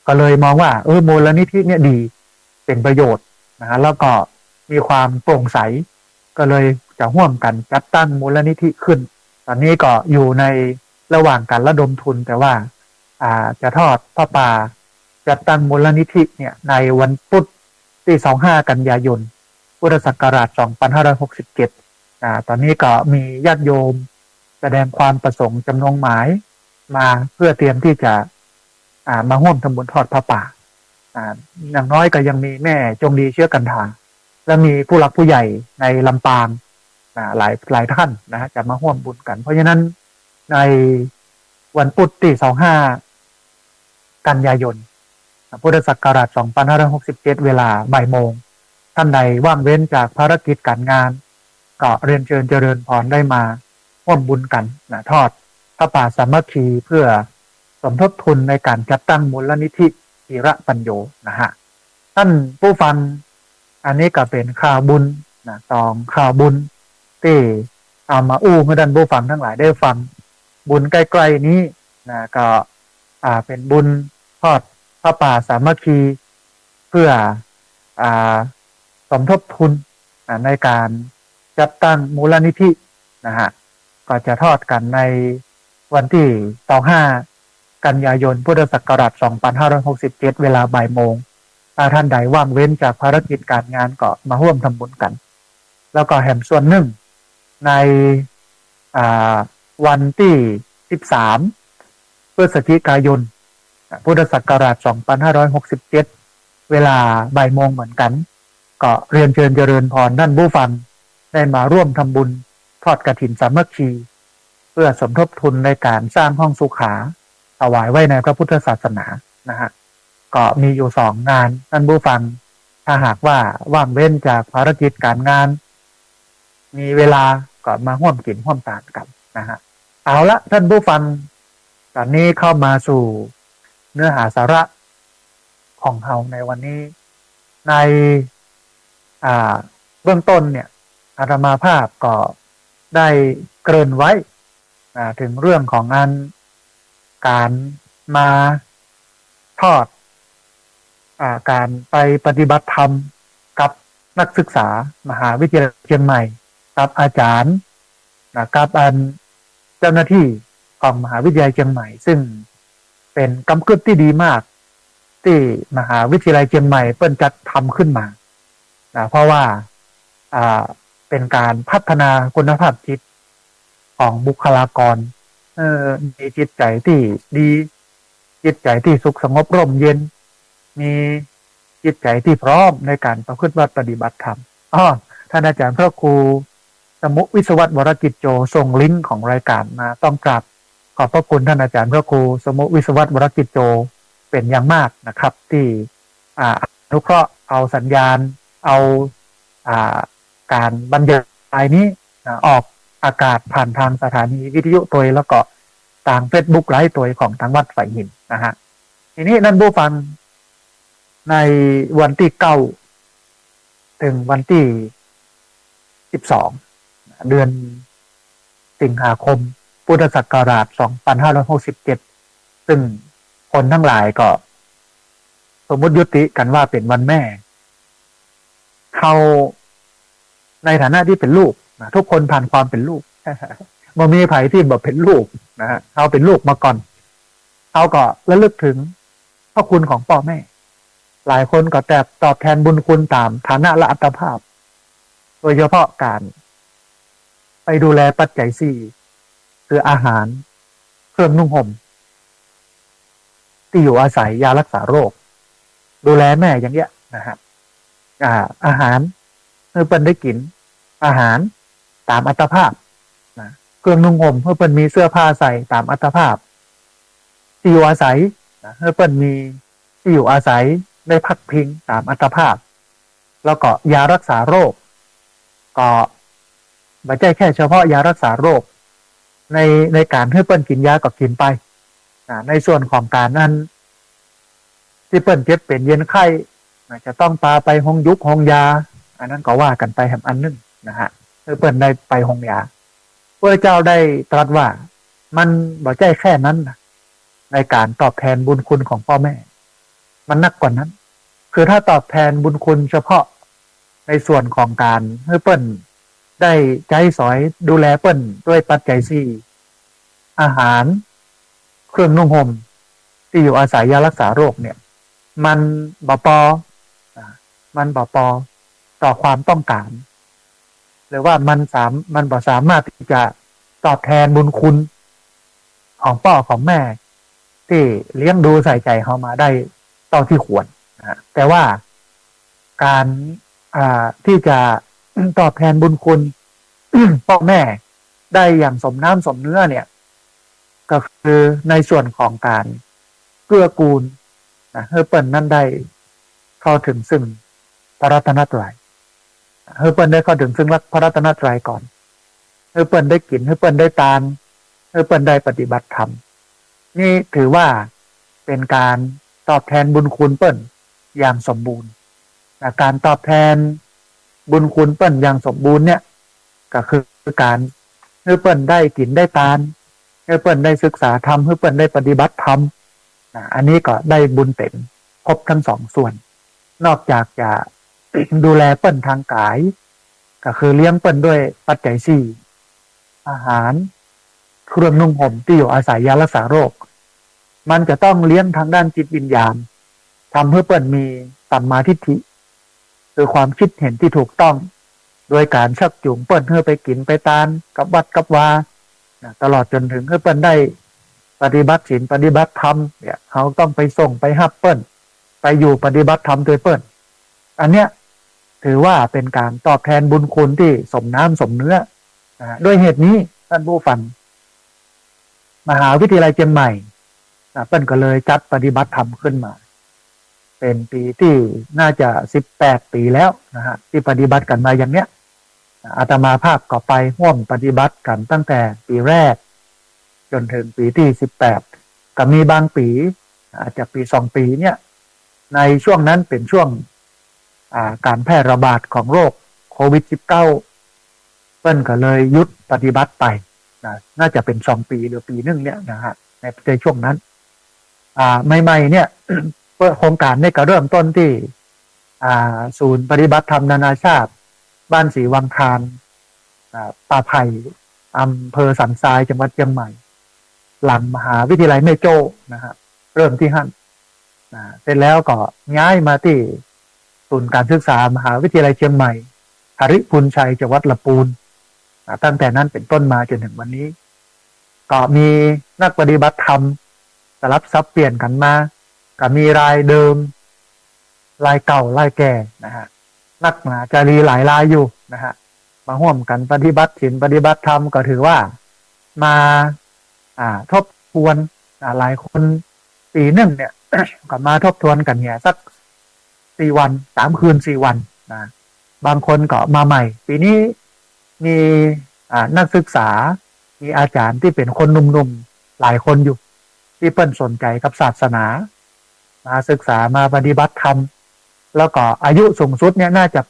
ก็เลยมองว่ามูลนิธิเนี่ยดีเป็นประโยชน์นะแล้วก็มีความโปร่งใสก็เลยจะร่วมกันจัดตั้งมูลนิธิขึ้นตอนนี้ก็อยู่ในระหว่างการระดมทุนแต่ว่าจะทอดผ้าป่าจัดตั้งมูลนิธิเนี่ยในวันพุธ ที่25กันยายนพุทธศักราช2567ตอนนี้ก็มีญาติโยมแสดงความประสงค์จำนงหมายมาเพื่อเตรียมที่จะมาร่วมทำบุญทอดพระป่าอย่างน้อยก็ยังมีแม่จงดีเชื้อกันทาและมีผู้หลักผู้ใหญ่ในลำปางหลายท่านนะจะมาร่วมบุญกันเพราะฉะนั้นในวันพุธที่25กันยายนพุทธศักราช2567เวลาบ่ายโมงท่านใดว่างเว้นจากภารกิจการงานก็เรียนเชิญเจริญพรได้มาร่วมบุญกันทอดพระป่าสามัคคีเพื่อสมทบทุนในการจัดตั้งมูลนิธิธีระปัญโยนะฮะท่านผู้ฟังอันนี้ก็เป็นข่าวบุญตองข่าวบุญที่เอามาให้ท่านผู้ฟังทั้งหลายได้ฟังบุญใกล้ๆนี้ก็เป็นบุญทอดพระป่าสามัคคีเพื่อสมทบทุนในการจัดตั้งมูลนิธินะฮะก็จะทอดกันในวันที่25กันยายนพุทธศักราช2567เวลาบ่ายโมงถ้าท่านใดว่างเว้นจากภารกิจการงานก็มาร่วมทำบุญกันแล้วก็แห่งส่วนหนึ่งในวันที่13พฤศจิกายนพุทธศักราช2567เวลาบ่ายโมงเหมือนกันก็เรียนเชิญเจริญพรท่านผู้ฟังได้มาร่วมทำบุญทอดกฐินสามัคคีเพื่อสมทบทุนในการสร้างห้องสุขาถวายไว้ในพระพุทธศาสนานะฮะก็มีอยู่2งานท่านผู้ฟังถ้าหากว่าว่างเว้นจากภารกิจการงานมีเวลาก็มาร่วมกินร่วมทานกันนะฮะเอาละท่านผู้ฟังตอนนี้เข้ามาสู่เนื้อหาสาระของเราในวันนี้ในเบื้องต้นเนี่ยอาตมาภาพก็ได้เกริ่นไว้ถึงเรื่องของการมาทอดการไปปฏิบัติธรรมกับนักศึกษามหาวิทยาลัยเชียงใหม่กับอาจารย์กับเจ้าหน้าที่ของมหาวิทยาลัยเชียงใหม่ซึ่งเป็นกำกึศที่ดีมากที่มหาวิทยาลัยเชียงใหม่เปิ้นจัดทำขึ้นมาเพราะว่าเป็นการพัฒนาคุณภาพจิตของบุคลากรมีจิตใจที่ดีจิตใจที่สุขสงบร่มเย็นมีจิตใจที่พร้อมในการประพฤติปฏิบัติธรรมท่านอาจารย์พระครูสมุวิศวัตวรกิจโจส่งลิงก์ของรายการมาต้องกราบขอบพระคุณท่านอาจารย์พระครูสมุวิศวัตวรกิจโจเป็นอย่างมากนะครับที่อนุเคราะห์เอาสัญญาณเอาการบรรยายนี้ออกอากาศผ่านทางสถานีวิทยุตัวแล้วก็ทาง Facebook ไลฟ์ตัวของทางวัดไฝ่หินนะฮะทีนี้นั่นผู้ฟังในวันที่9ถึงวันที่12เดือนสิงหาคมพุทธศักราช2567ซึ่งคนทั้งหลายก็สมมติยุติกันว่าเป็นวันแม่เขาในฐานะที่เป็นลูกทุกคนผ่านความเป็นลูกมันมีไผที่แบบเป็นลูกนะฮะเขาเป็นลูกมาก่อนเขาก็ระลึกถึงพระคุณของพ่อแม่หลายคนก็แต่ตอบแทนบุญคุณตามฐานะและอัตภาพโดยเฉพาะการไปดูแลปัจจัยสี่คืออาหารเครื่องนุ่งห่มที่อยู่อาศัยยารักษาโรคดูแลแม่อย่างเงี้ยนะครับอาหารเพื่อเปิ้นได้กินอาหารตามอัตภาพเครื่องนุ่งห่มเพื่อเปิ้นมีเสื้อผ้าใส่ตามอัตภาพที่อยู่อาศัยเพื่อเปิ้นมีที่อยู่อาศัยได้พักพิงตามอัตภาพแล้วก็ยารักษาโรคก็ไม่ใช่แค่เฉพาะยารักษาโรคในการให้เปิ้นกินยาก็กินไปในส่วนของการนั้นที่เปิ้นเจ็บเป็นเย็นไข้จะต้องพาไปห้องยุบห้องยาอันนั้นก็ว่ากันไปแห่งอันนึงนะฮะเพื่อเปิ้นได้ไปห้องยาพระเจ้าได้ตรัสว่ามันบ่ใช่แค่นั้นในการตอบแทนบุญคุณของพ่อแม่มันนักกว่านั้นคือถ้าตอบแทนบุญคุณเฉพาะในส่วนของการให้เปิ้นได้ใจสอยดูแลเปิ้นด้วยปัจจัยสี่อาหารเครื่องนุ่งห่มที่อยู่อาศัยยารักษาโรคเนี่ยมันบ่พอ มันบ่พอต่อความต้องการหรือว่ามันบ่สามารถที่จะตอบแทนบุญคุณของพ่อของแม่ที่เลี้ยงดูใส่ใจเขามาได้เท่าที่ควรนะแต่ว่าการที่จะตอบแทนบุญคุณ พ่อแม่ได้อย่างสมน้ำสมเนื้อเนี่ยก็คือในส่วนของการเกื้อกูลนะให้เปิ้ลนั่นได้เข้าถึงซึ่งพระรัตนตรัยให้เปิ้ลได้เข้าถึงซึ่งพระรัตนตรัยก่อนให้เปิ้ลได้กินให้เปิ้ลได้ทานให้เปิ้ลได้ปฏิบัติธรรมนี่ถือว่าเป็นการตอบแทนบุญคุณเปิ้ลอย่างสมบูรณ์นะการตอบแทนบุญคุณเปิ้ลอย่างสมบูรณ์เนี่ยก็คือการให้เปิ้ลได้กินได้ทานให้เปิ้ลได้ศึกษาธรรมให้เปิ้ลได้ปฏิบัติธรรมอันนี้ก็ได้บุญเต็มครบทั้งสองส่วนนอกจากจะ ดูแลเปิ้ลทางกายก็คือเลี้ยงเปิ้ลด้วยปัจจัยสี่อาหารเครื่องนุ่งห่มที่อยู่อาศัยยารักษาโรคมันจะต้องเลี้ยงทางด้านจิตวิญญาณทำให้เปิ้ลมีสัมมาทิฏฐิคือความคิดเห็นที่ถูกต้องโดยการชักจูงเปิ้ลเพื่อไปกินไปทานกับวัดกับวาตลอดจนถึงให้เปิ้ลได้ปฏิบัติศีลปฏิบัติธรรมเนี่ยเขาต้องไปส่งไปฮับเปิ้ลไปอยู่ปฏิบัติธรรมโดยเปิ้ลอันเนี้ยถือว่าเป็นการตอบแทนบุญคุณที่สมน้ำสมเนื้อด้วยเหตุนี้ท่านผู้ฟังมหาวิทยาลัยเชียงใหม่เปิ้ลก็เลยจัดปฏิบัติธรรมขึ้นมาเป็นปีที่น่าจะ18 ปีแล้วนะฮะที่ปฏิบัติกันมาอย่างเนี้ยอาตมาภาพก็ไปร่วมปฏิบัติกันตั้งแต่ปีแรกจนถึงปีที่18ก็มีบางปีอาจจะปี2 ปีเนี่ยในช่วงนั้นเป็นช่วงการแพร่ระบาดของโรคโควิด -19 เปิ้ลก็เลยหยุดปฏิบัติไปน่าจะเป็น2 ปีหรือปีนึงเนี่ยนะฮะในช่วงนั้นใหม่ๆเนี่ย โครงการนี้ก็เริ่มต้นที่ศูนย์ปฏิบัติธรรมนานาชาติบ้านศรีวังคารป่าไผ่อำเภอสันทรายจังหวัดเชียงใหม่หลังมหาวิทยาลัยแม่โจ้นะฮะเริ่มที่หั่นเสร็จแล้วก็ย้ายมาที่ศูนย์การศึกษามหาวิทยาลัยเชียงใหม่หริพูนชัยจังหวัดลำพูนตั้งแต่นั้นเป็นต้นมาจนถึงวันนี้ก็มีนักปฏิบัติธรรมสลับซับเปลี่ยนกันมาก็มีรายเดิมรายเก่ารายแก่นะฮะนักหนาจารีหลายรายอยู่นะฮะมาร่วมกันปฏิบัติศีลปฏิบัติธรรมก็ถือว่ามาทบทวนหลายคนปีหนึ่งเนี่ย ก็มาทบทวนกันเนี่ยสัก4 วัน3 คืน4 วันนะบางคนก็มาใหม่ปีนี้มีนักศึกษามีอาจารย์ที่เป็นคนหนุ่มๆหลายคนอยู่ที่เปิ้ลสนใจกับศาสนามาศึกษามาปฏิบัติธรรมแล้วก็อายุสูงสุดเนี่ยน่าจะ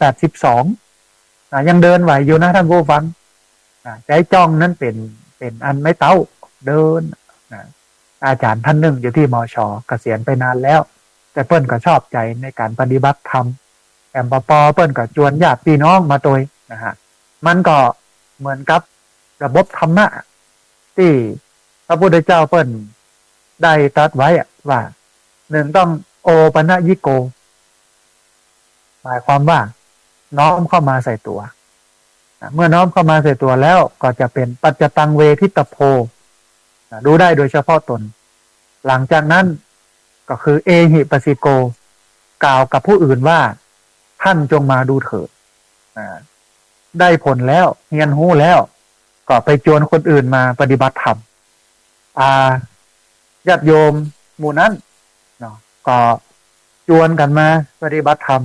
82ยังเดินไหวอยู่นะท่านผู้ฟังใจจ้องนั้นเป็นอันไม่เต้าเดินอาจารย์ท่านหนึ่งอยู่ที่มช.เกษียณไปนานแล้วแต่เปิ้ลก็ชอบใจในการปฏิบัติธรรมแอมปปเปิ้ลก็ชวนญาติพี่น้องมาโดยนะฮะมันก็เหมือนกับระบบธรรมะที่พระพุทธเจ้าเปิ้ลได้ตรัสไว้ว่า1ต้องโอปนยิโกหมายความว่าน้อมเข้ามาใส่ตัวเมื่อน้อมเข้ามาใส่ตัวแล้วก็จะเป็นปัจจตังเวทิตโพรู้ได้โดยเฉพาะตนหลังจากนั้นก็คือเอหิปัสสิโกกล่าวกับผู้อื่นว่าท่านจงมาดูเถิดได้ผลแล้วเรียนรู้แล้วก็ไปชวนคนอื่นมาปฏิบัติธรรมญาติโยมหมู่นั้นเนาะก็ชวนกันมาปฏิบัติธรรม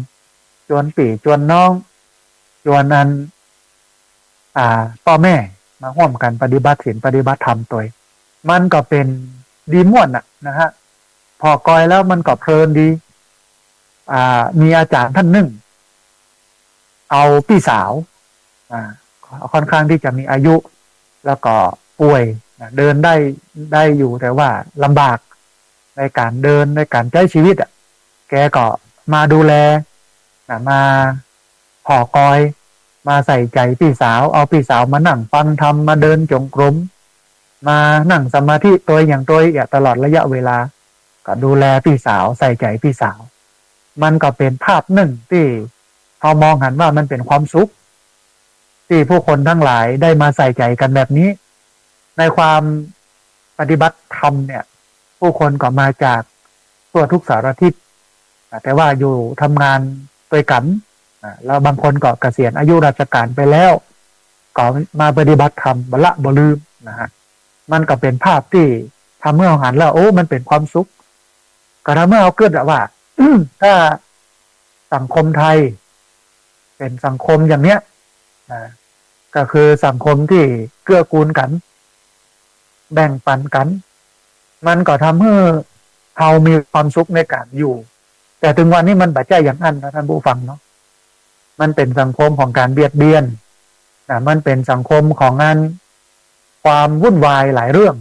ชวนปี่ชวนน้องชวนนั้นพ่อแม่มาร่วมกันปฏิบัติศีลปฏิบัติธรรมตัวมันก็เป็นดีม่วนนะฮะพอกอยแล้วมันก็เพลินดีมีอาจารย์ท่านหนึ่งเอาพี่สาวค่อนข้างที่จะมีอายุแล้วก็ป่วยเดินได้อยู่แต่ว่าลำบากในการเดินในการใช้ชีวิตแกก็มาดูแลมาพอกอยมาใส่ใจพี่สาวเอาพี่สาวมานั่งฟังธรรมมาเดินจงกรมมานั่งสมาธิตัวอย่างตลอดระยะเวลาก็ดูแลพี่สาวใส่ใจพี่สาว มันก็เป็นภาพหนึ่งที่เรามองหันว่ามันเป็นความสุขที่ผู้คนทั้งหลายได้มาใส่ใจกันแบบนี้ในความปฏิบัติธรรมเนี่ยผู้คนก็มาจากทั่วทุกสารทิศแต่ว่าอยู่ทำงานด้วยกันแล้วบางคนก็เกษียณอายุราชการไปแล้วก็มาปฏิบัติธรรมบ่ละบ่ลืมนะฮะมันก็เป็นภาพที่ทำเมื่อเราหันแล้วโอ้มันเป็นความสุขก็ทำเมื่อเราเกิดว่า ถ้าสังคมไทยเป็นสังคมอย่างเนี้ยก็คือสังคมที่เกื้อกูลกันแบ่งปันกันมันก็ทำให้เรามีความสุขในการอยู่แต่ถึงวันนี้มันบาดใจอย่างนั้นนะท่านผู้ฟังเนาะมันเป็นสังคมของการเบียดเบียนมันเป็นสังคมของงานความวุ่นวายหลายเรื่อง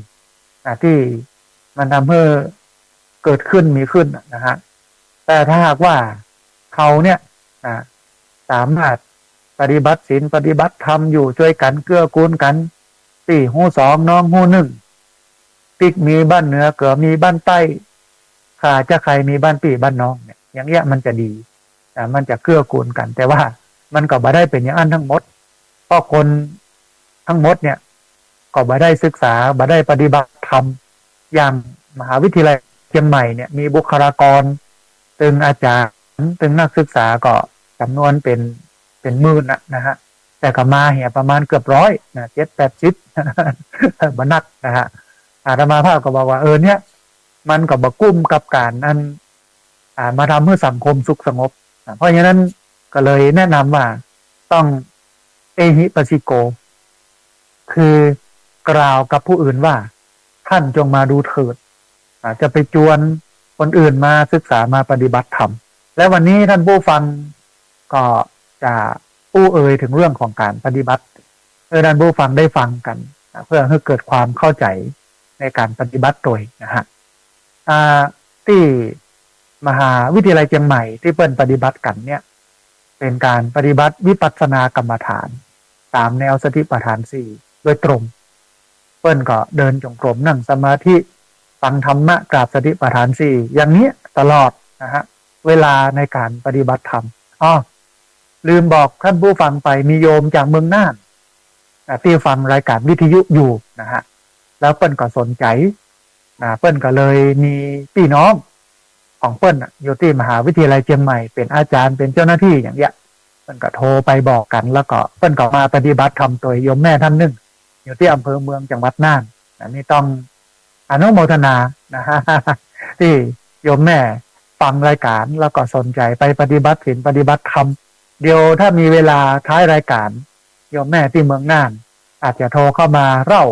ที่มันทำให้เกิดขึ้นมีขึ้นนะฮะแต่ถ้าหากว่าเขาเนี่ยสามารถปฏิบัติศีลปฏิบัติธรรมอยู่ช่วยกันเกื้อกูลกันสี่หูสองน้องหูหนึ่งปิกมีบ้านเหนือเกือมีบ้านใต้ข้าจะใครมีบ้านปี่บ้านน้องเนี่ยอย่างเงี้ยมันจะดีมันจะเกื้อกูลกันแต่ว่ามันก็บ่ได้เป็นอย่างนั้นทั้งหมดเพราะคนทั้งหมดเนี่ยก็บ่ได้ศึกษาบ่ได้ปฏิบัติธรรมอย่างมหาวิทยาลัยเชียงใหม่เนี่ยมีบุคลากรตึงอาจารย์ตึงนักศึกษาก็จำนวนเป็นหมื่นนะฮะแต่ก็มาเหี่ยประมาณเกือบร้อยนะ7-80บนักนะฮะอาตมาภาพก็บอกว่าเนี่ยมันก็บ่กุ้มกับการนั้นมาทำให้สังคมสุขสงบเพราะฉะนั้นก็เลยแนะนำว่าต้องเอหิปัสสิโกคือกล่าวกับผู้อื่นว่าท่านจงมาดูเถิดจะไปจวนคนอื่นมาศึกษามาปฏิบัติธรรมและวันนี้ท่านผู้ฟังก็จะอู้ถึงเรื่องของการปฏิบัติท่านผู้ฟังได้ฟังกันเพื่อให้เกิดความเข้าใจในการปฏิบัติโดยนะฮะที่มหาวิทยาลัยเชียงใหม่ที่เปิ้นปฏิบัติกันเนี่ยเป็นการปฏิบัติวิปัสสนากรรมฐานตามแนวสติปัฏฐาน4โดยตรงเปิ้นก็เดินจงกรมนั่งสมาธิฟังธรรมะกราบสติปัฏฐาน4อย่างนี้ตลอดนะฮะเวลาในการปฏิบัติธรรมลืมบอกท่านผู้ฟังไปมีโยมจากเมืองน่านที่ฟังรายการวิทยุอยู่นะฮะแล้วเปิ้นก็สนใจเปิ้นก็เลยมีพี่น้องของเปิ้ลอยู่ที่มหาวิทยาลัยเชียงใหม่เป็นอาจารย์เป็นเจ้าหน้าที่อย่างเงี้ยเปิ้ลก็โทรไปบอกกันแล้วก็เปิ้ลก็มาปฏิบัติธรรมโดยโยมแม่ท่านหนึ่งอยู่ที่อำเภอเมืองจังหวัดน่านนี่ต้องอนุโมทนานะฮะที่โยมแม่ฟังรายการแล้วก็สนใจไปปฏิบัติศีลปฏิบัติธรรมเดี๋ยวถ้ามีเวลาท้ายรายการโยมแม่ที่เมืองน่านอาจจะโทรเข้ามาเล่า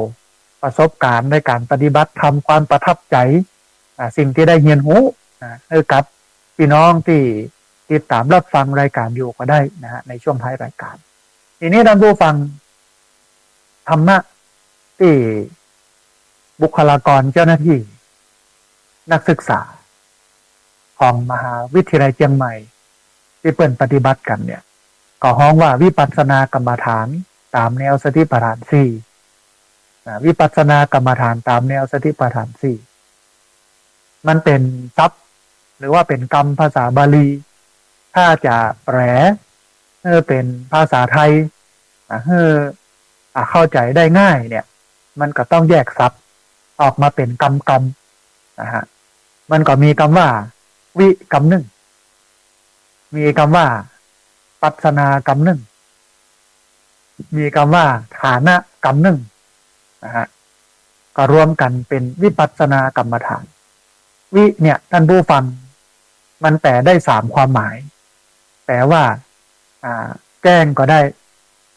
ประสบการณ์ในการปฏิบัติธรรมความประทับใจสิ่งที่ได้เรียนรู้กับพี่น้องที่ติดตามรับฟังรายการอยู่ก็ได้นะฮะในช่วงท้ายรายการทีนี้ท่านผู้ฟังธรรมะที่บุคลากรเจ้าหน้าที่นักศึกษาของมหาวิทยาลัยเชียงใหม่ที่เปิดปฏิบัติกันเนี่ยก็ฮ้องว่าวิปัสสนากรรมฐานตามแนวสติปัฏฐาน4วิปัสสนากรรมฐานตามแนวสติปัฏฐาน4มันเป็นศัพท์หรือว่าเป็นกรรมภาษาบาลีถ้าจะแปลเป็นภาษาไทยเข้าใจได้ง่ายเนี่ยมันก็ต้องแยกศัพท์ออกมาเป็นกรรมนะฮะมันก็มีคำว่าวิกรรมหนึ่งมีคำว่าปัสสนากรรมหนึ่งมีคำว่าฐานะกรรมหนึ่งนะฮะก็รวมกันเป็นวิปัสสนากรรมฐานวิเนี่ยท่านผู้ฟังมันแปลได้3ความหมายแปลว่าแจ้งก็ได้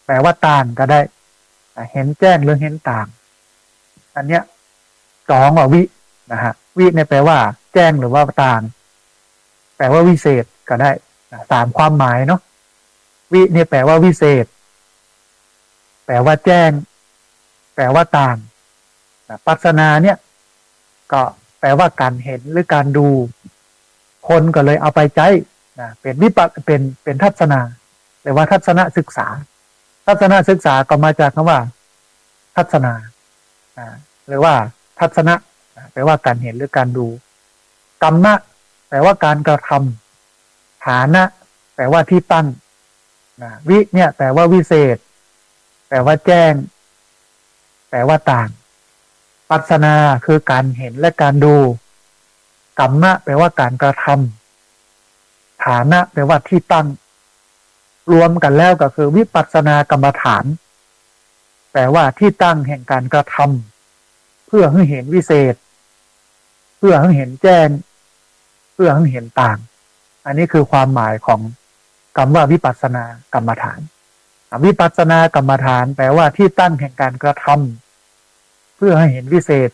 แปลว่าต่างก็ได้เห็นแจ้งหรือเห็นต่างอันเนี้ย2ว่าวินะฮะวิเนี่ยแปลว่าแจ้งหรือว่าต่างแปลว่าวิเศษก็ได้3ความหมายเนาะวิเนี่ยแปลว่าวิเศษแปลว่าแจ้งแปลว่าต่างปัสสนาเนี่ยก็แปลว่าการเห็นหรือการดูคนก็เลยเอาไปใช้เป็นวิปัสเป็นทัศนาหรือว่าทัศนศึกษาทัศนศึกษาก็มาจากคำว่าทัศนาหรือว่าทัศนะแปลว่าการเห็นหรือการดูกรรมะแปลว่าการกระท ฐานะแปลว่าที่ตั้งนะวิเนี่ยแปลว่าวิเศษแปลว่าแจ้งแปลว่าต่างปัสสนาคือการเห็นและการดูกัมมะแปลว่าการกระทำฐานะแปลว่าที่ตั้งรวมกันแล้วก็คือวิปัสสนากรรมฐานแปลว่าที่ตั้งแห่งการกระทำเพื่อให้เห็นวิเศษเพื่อให้เห็นแจ้งเพื่อให้เห็นต่างอันนี้คือความหมายของคำว่าวิปัสสนากรรมฐานวิปัสสนากรรมฐานแปลว่าที่ตั้งแห่งการกระทำเพื่อให้เห็นวิเศษ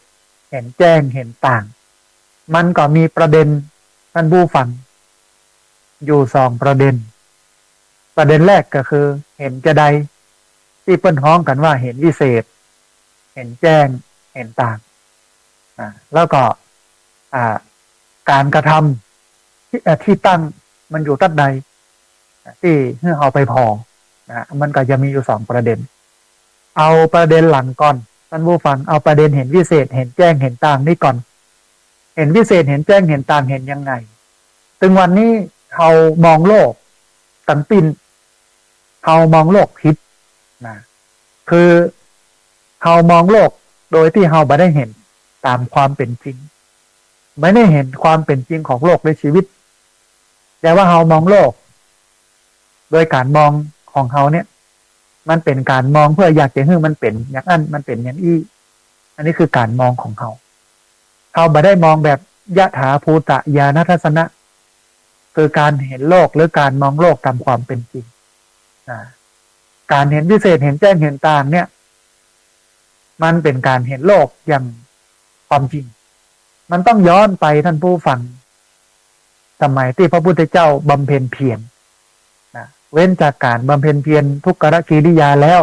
เห็นแจ้งเห็นต่างมันก็มีประเด็นท่านผู้ฟังอยู่2ประเด็นแรกก็คือเห็นจะใดที่เปิ้นฮ้องกันว่าเห็นวิเศษเห็นแจ้งเห็นต่างแล้วก็การกระทำที่ตั้งมันอยู่ตัดใดที่ให้เอาไปพอมันก็จะมีอยู่2ประเด็นเอาประเด็นหลังก่อนท่านผู้ฟังเอาประเด็นเห็นวิเศษเห็นแจ้งเห็นต่างนี่ก่อนเห็นวิเศษเห็นแจ้งเห็นต่างเห็นยังไงถึงวันนี้เรามองโลกตั้งปินเรามองโลกผิดนะคือเรามองโลกโดยที่เราไม่ได้เห็นตามความเป็นจริงไม่ได้เห็นความเป็นจริงของโลกในชีวิตแต่ว่าเรามองโลกโดยการมองของเราเนี่ยมันเป็นการมองเพื่ออยากจะให้มันเป็นอย่างนั้นมันเป็นอย่างนี้อันนี้คือการมองของเราไม่ได้มองแบบยะถาภูตะญาณทัสสนะคือการเห็นโลกหรือการมองโลกตามความเป็นจริงการเห็นวิเศษเห็นแจ้งเห็นต่างเนี่ยมันเป็นการเห็นโลกอย่างความจริงมันต้องย้อนไปท่านผู้ฟังสมัยที่พระพุทธเจ้าบำเพ็ญเพียรเว้นจากการบำเพ็ญเพียรทุกขกิริยาแล้ว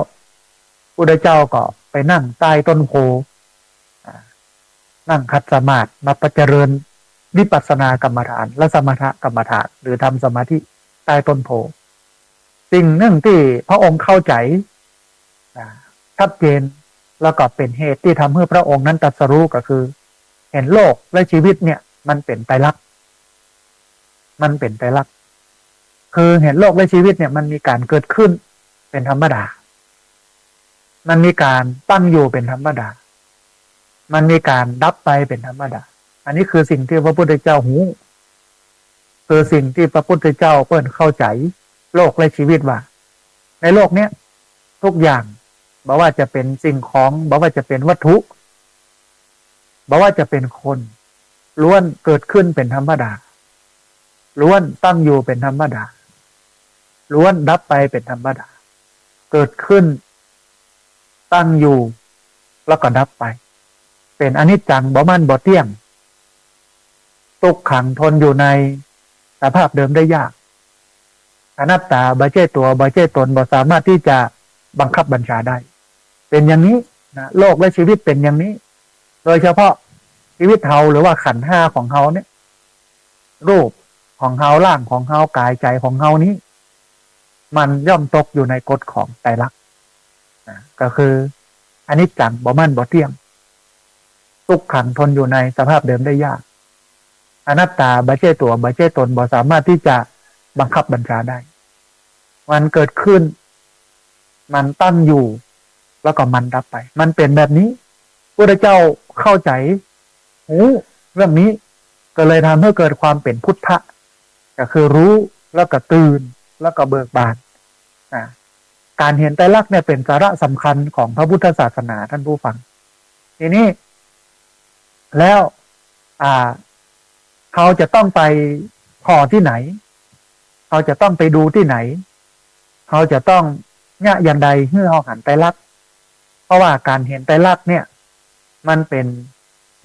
พุทธเจ้าก็ไปนั่งใต้ต้นโพนั่งคัดสมาธิมาเจริญวิปัสสนากรรมฐานและสมถกรรมฐานหรือทำสมาธิใต้ต้นโพสิ่งหนึ่งที่พระองค์เข้าใจชัดเจนแล้วก็เป็นเหตุที่ทำให้พระองค์นั้นตรัสรู้ก็คือเห็นโลกและชีวิตเนี่ยมันเป็นไตรลักษณ์มันเป็นไตรลักษณ์คือเห็นโลกและชีวิตเนี่ยมันมีการเกิดขึ้นเป็นธรรมดามันมีการตั้งอยู่เป็นธรรมดามันมีการดับไปเป็นธรรมดาอันนี้คือสิ่งที่พระพุทธเจ้าหูคือสิ่งที่พระพุทธเจ้าเปิ้นเข้าใจโลกและชีวิตว่าในโลกเนี้ยทุกอย่างบอกว่าจะเป็นสิ่งของบอกว่าจะเป็นวัตถุบอกว่าจะเป็นคนล้วนเกิดขึ้นเป็นธรรมดาล้วนตั้งอยู่เป็นธรรมดาล้วนดับไปเป็นธรรมดาเกิดขึ้นตั้งอยู่แล้วก็ดับไปเป็นอนิจจังบ่มั่นบ่เที่ยงทุกขังทนอยู่ในสภาพเดิมได้ยากอนัตตาบ่ใช่ตัวบ่ใช่ตนบ่สามารถที่จะบังคับบัญชาได้เป็นอย่างนี้นะโลกและชีวิตเป็นอย่างนี้โดยเฉพาะชีวิตเฮาหรือว่าขันธ์ห้าของเฮาเนี่ยรูปของเฮาร่างของเฮากายใจของเฮานี้มันย่อมตกอยู่ในกฎของไตรลักษณ์ก็คืออนิจจังบ่มั่นบ่เที่ยงทุกขังทนอยู่ในสภาพเดิมได้ยากอนัตตาบ่ใช่ตัวบ่ใช่ตนบ่สามารถที่จะบังคับบัญชาได้มันเกิดขึ้นมันตั้งอยู่แล้วก็มันดับไปมันเป็นแบบนี้พระเจ้าเข้าใจเรื่องนี้ก็เลยทำให้เกิดความเป็นพุทธะก็คือรู้แล้วก็ตื่นแล้วก็เบิกบานการเห็นไตรลักษณ์เนี่ยเป็นสาระสำคัญของพระพุทธศาสนาท่านผู้ฟังทีนี้แล้วเขาจะต้องไปพอที่ไหนเขาจะต้องไปดูที่ไหนเขาจะต้องเนี่ยอย่างใดเมื่อเขาหันไตรลักษณ์เพราะว่าการเห็นไตรลักษณ์เนี่ยมันเป็น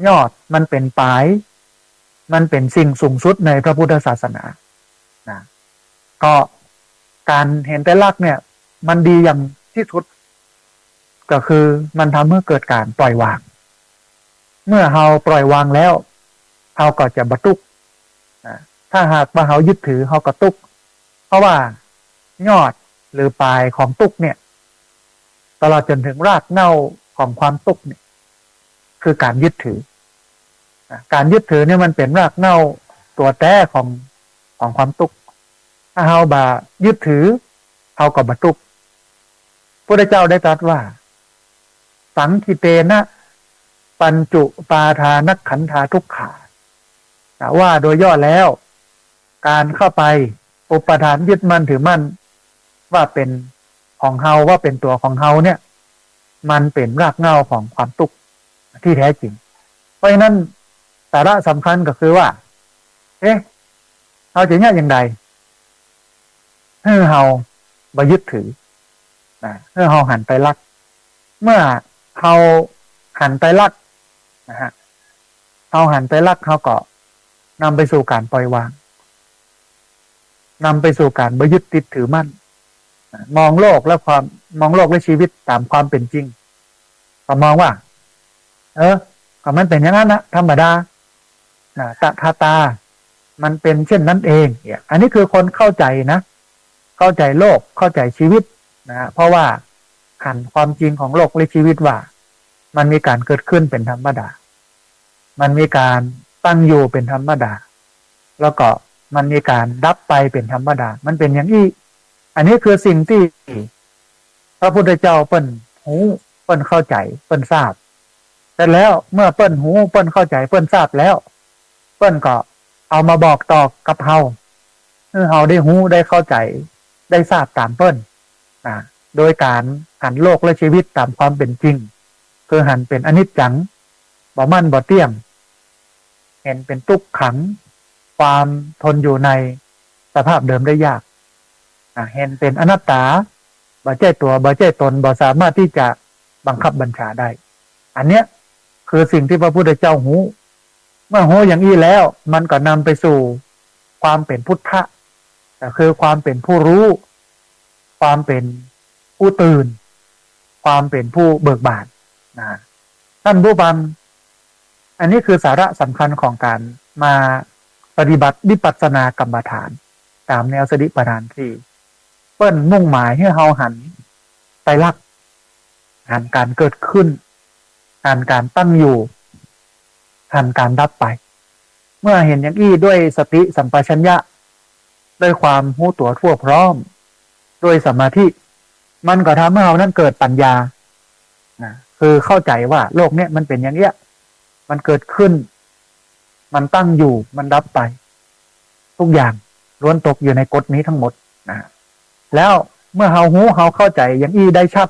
ยอดมันเป็นปลายมันเป็นสิ่งสูงสุดในพระพุทธศาสนาก็การเห็นไตรลักษณ์เนี่ยมันดีอย่างที่สุดก็คือมันทำให้เกิดการปล่อยวางเมื่อเราปล่อยวางแล้วเราก็จะบรรทุกถ้าหากว่าเรายึดถือเราก็ตุกเพราะว่ายอดหรือปลายของตุกเนี่ยตลอดจนถึงรากเหง้าของความตุกเนี่ยคือการยึดถือการยึดถือเนี่ยมันเป็นรากเหง้าตัวแท้ของความตุก ถ้าเฮาบ่ยึดถือเฮาก็บ่ทุกข์พระเจ้าได้ตรัสว่าสังคิเตนะปัญจุปาทานักขันธาทุกขาแต่ว่าโดยย่อแล้วการเข้าไปอุปทานยึดมั่นถือมั่นว่าเป็นของเฮาว่าเป็นตัวของเฮาเนี่ยมันเป็นรากเหง้าของความทุกข์ที่แท้จริงเพราะฉะนั้นสาระสำคัญก็คือว่าเฮาจะเนี่ยอย่างใดให้เฮาบ่ยึดถือให้เฮาหันไปรักเมื่อเฮาหันไปรักนะฮะเฮาหันไปรักเฮาก็นำไปสู่การปล่อยวางนำไปสู่การบ่ยึดติดถือมั่นมองโลกและชีวิตตามความเป็นจริงก็มองว่าก็มันเป็นอย่างนั้นนะธรรมดาตถาตามันเป็นเช่นนั้นเองอันนี้คือคนเข้าใจนะเข้าใจโลกเข้าใจชีวิตนะเพราะว่าหันความจริงของโลกและชีวิตว่ามันมีการเกิดขึ้นเป็นธรรมดามันมีการตั้งอยู่เป็นธรรมดาแล้วก็มันมีการดับไปเป็นธรรมดามันเป็นอย่างนี้อันนี้คือสิ่งที่พระพุทธเจ้าเปิ้นหูเปิ้นเข้าใจเปิ้นทราบแต่แล้วเมื่อเปิ้นหูเปิ้นเข้าใจเปิ้นทราบแล้วเปิ้นก็เอามาบอกต่อกับเฮาเฮาได้หูได้เข้าใจได้ทราบตามเปิ้นโดยการหันโลกและชีวิตตามความเป็นจริงคือหันเป็นอนิจจังบ่มั่นบ่เที่ยงเห็นเป็นทุกขังความทนอยู่ในสภาพเดิมได้ยากเห็นเป็นอนัตตาบ่ใช่ตัวบ่ใช่ตนบ่สามารถที่จะบังคับบัญชาได้อันเนี้ยคือสิ่งที่พระพุทธเจ้าหูเมื่อหูอย่างนี้แล้วมันก็นำไปสู่ความเป็นพุทธะก็คือความเป็นผู้รู้ความเป็นผู้ตื่นความเป็นผู้เบิกบานท่านผู้ฟังอันนี้คือสาระสำคัญของการมาปฏิบัติวิปัสสนากรรมฐานตามแนวสติปัฏฐานที่เปิ้นมุ่งหมายให้เฮาหันไตรลักษณ์หันการเกิดขึ้นหันการตั้งอยู่หันการดับไปเมื่อเห็นอย่างอี้ด้วยสติสัมปชัญญะด้วยความรู้ตัวทั่วพร้อมด้วยสมาธิมันก็ทำให้เรานั้นเกิดปัญญาคือเข้าใจว่าโลกเนี้ยมันเป็นอย่างเนี้ยมันเกิดขึ้นมันตั้งอยู่มันดับไปทุกอย่างล้วนตกอยู่ในกฎนี้ทั้งหมดแล้วเมื่อเฮาหูเฮาเข้าใจอย่างอี้ได้ชัด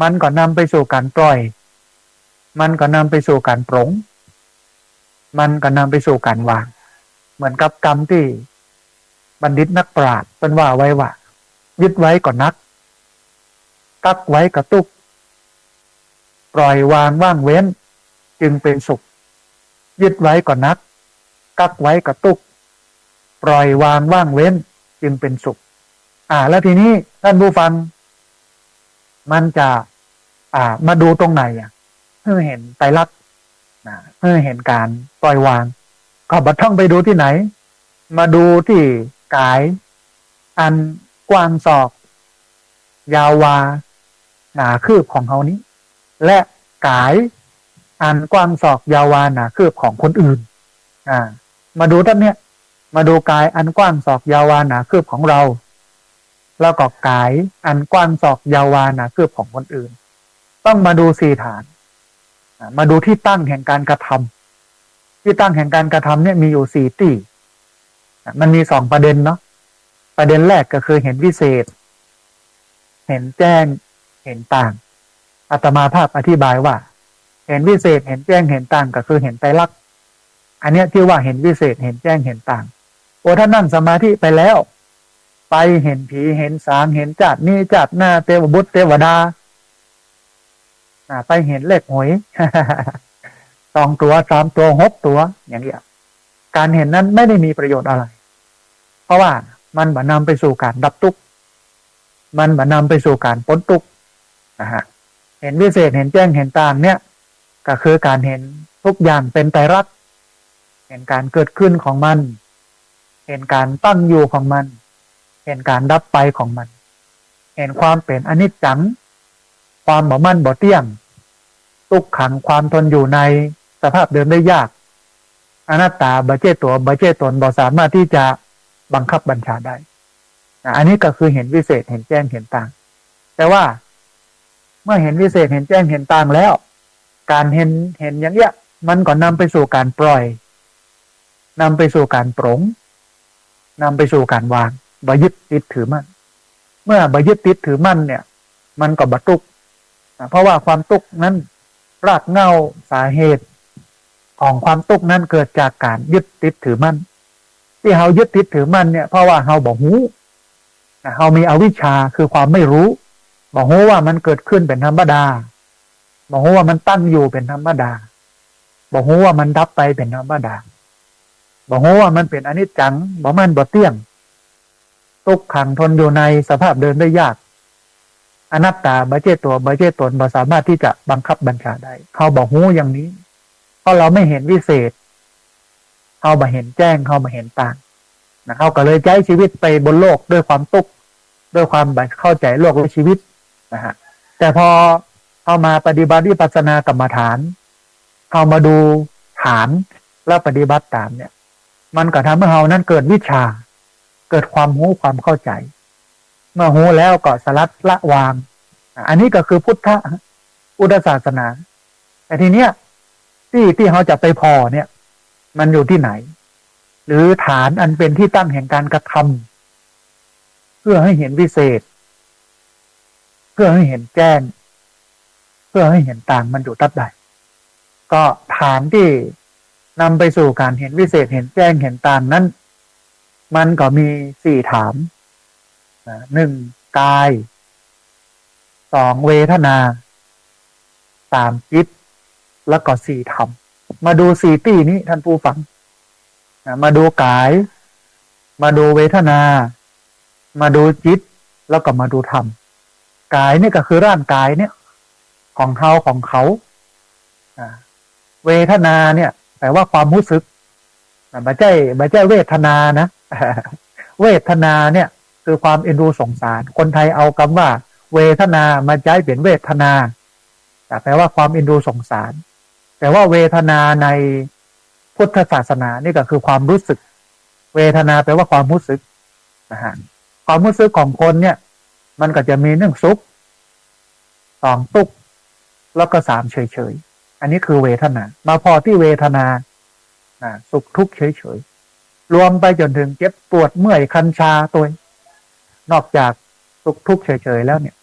มันก็นำไปสู่การปล่อยมันก็นำไปสู่การปลงมันก็นำไปสู่การวางเหมือนกับกรรมที่บัณฑิตนักปราชญ์เป็นว่าไว้ว่ายึดไว้ก็นักกักไว้ก็ตุกปล่อยวางว่างเว้นจึงเป็นสุขยึดไว้ก็นักกักไว้ก็ตุกปล่อยวางว่างเว้นจึงเป็นสุขแล้วทีนี้ท่านผู้ฟังมันจะมาดูตรงไหนเพื่อเห็นไตรลักษณ์เพื่อเห็นการปล่อยวางก็บัดท่องไปดูที่ไหนมาดูที่กายอันกว้างศอกยาววาหนาคืบของเขานี้และกายอันกว้างศอกยาววาหนาคืบของคนอื่นมาดูท่านเนี้ยมาดูกายอันกว้างศอกยาววาหนาคืบของเราแล้วก็กายอันกว้างศอกยาววาหนาคืบของคนอื่นต้องมาดูสี่ฐานมาดูที่ตั้งแห่งการกระทำที่ตั้งแห่งการกระทำเนี่ยมีอยู่สี่ที่มันมีสองประเด็นเนาะประเด็นแรกก็คือเห็นวิเศษเห็นแจ้งเห็นต่างอาตมาภาพอธิบายว่าเห็นวิเศษเห็นแจ้งเห็นต่างก็คือเห็นไตรลักษณ์อันเนี้ยที่ว่าเห็นวิเศษเห็นแจ้งเห็นต่างถ้านั่งสมาธิไปแล้วไปเห็นผีเห็นสางเห็นจัดนี่จัดหน้าเทวบุตรเทวดาไปเห็นเลขหวย 2 ตัว 3 ตัว 6 ตัวอย่างเงี้ยการเห็นนั้นไม่ได้มีประโยชน์อะไรเพราะว่ามันบ่นำไปสู่การดับทุกข์มันบ่นำไปสู่การพ้นทุกข์เห็นวิเศษเห็นแจ้งเห็นต่างเนี่ยก็คือการเห็นทุกอย่างเป็นไตรลักษณ์เห็นการเกิดขึ้นของมันเห็นการตั้งอยู่ของมันเห็นการดับไปของมันเห็นความเป็นอนิจจังความบ่มั่นบ่เที่ยงทุกขังความทนอยู่ในสภาพเดิมได้ยากอนัตตาบ่ใช่ตัวบ่ใช่ตนบ่สามารถที่จะบังคับบัญชาได้ อันนี้ก็คือเห็นวิเศษเห็นแจ้งเห็นต่างแต่ว่าเมื่อเห็นวิเศษเห็นแจ้งเห็นต่างแล้วการเห็นอย่างเนี้ยมันก็นำไปสู่การปล่อยนำไปสู่การปลงนำไปสู่การวางบ่ยึดติดถือมั่นเมื่อบ่ยึดติดถือมั่นเนี่ยมันก็บ่ทุกข์เพราะว่าความทุกข์นั้นรากเหง้าสาเหตุของความทุกข์นั้นเกิดจากการยึดติดถือมั่นที่เรายึดติดถือมั่นเนี่ยเพราะว่าเราบ่รู้เรามีอวิชชาคือความไม่รู้บ่รู้ว่ามันเกิดขึ้นเป็นธรรมดาบ่รู้ว่ามันตั้งอยู่เป็นธรรมดาบ่รู้ว่ามันดับไปเป็นธรรมดาบ่รู้ว่ามันเป็นอนิจจังบ่มันบ่เที่ยงทุกขังทนอยู่ในสภาพเดินได้ยากอนัตตาบ่ใช่ตัวบ่ใช่ตนบ่สามารถที่จะบังคับบัญชาได้เขาบ่รู้อย่างนี้เพราะเราไม่เห็นวิเศษเขาบ่เห็นแจ้งเขาบ่เห็นต่างเขาก็เลยใช้ชีวิตไปบนโลกด้วยความทุกข์ด้วยความเข้าใจโลกและชีวิตนะฮะแต่พอเข้ามาปฏิบัติวิปัสสนากรรมฐานเข้ามาดูฐานแล้วปฏิบัติตามเนี่ยมันก็ทำให้เรานั้นเกิดวิชาเกิดความรู้ความเข้าใจเมื่อรู้แล้วก็สลัดละวางอันนี้ก็คือพุทธศาสนาแต่ทีเนี้ยที่เขาจะไปพอเนี่ยมันอยู่ที่ไหนหรือฐานอันเป็นที่ตั้งแห่งการกระทำเพื่อให้เห็นวิเศษเพื่อให้เห็นแจ้งเพื่อให้เห็นต่างมันอยู่ตัดใดก็ฐานที่นำไปสู่การเห็นวิเศษเห็นแจ้งเห็นต่างนั้นมันก็มี4ฐาน1กาย2เวทนา3จิตแล้วก็4ธรรมมาดู4ตี้นี้ท่านผู้ฟังมาดูกายมาดูเวทนามาดูจิตแล้วก็มาดูธรรมกายนี่ก็คือร่างกายเนี่ยของเขาเวทนาเนี่ยแปลว่าความรู้สึกไม่ใช่เวทนานะ เวทนาเนี่ยคือความเอ็นดูสงสารคนไทยเอาคำว่าเวทนามาใช้เป็นเวทนาแต่แปลว่าความเอ็นดูสงสารแต่ว่าเวทนาในพุทธศาสนานี่ก็คือความรู้สึกเวทนาแปลว่าความรู้สึกนะฮะความรู้สึกของคนเนี่ยมันก็จะมี1สุข2ทุกข์แล้วก็3เฉยๆอันนี้คือเวทนามาพอที่เวทนาสุขทุกข์เฉยๆรวมไปจนถึงเจ็บปวดเมื่อยคันชาตัวนอกจากสุขทุกข์เฉยๆแล้วเนี่ย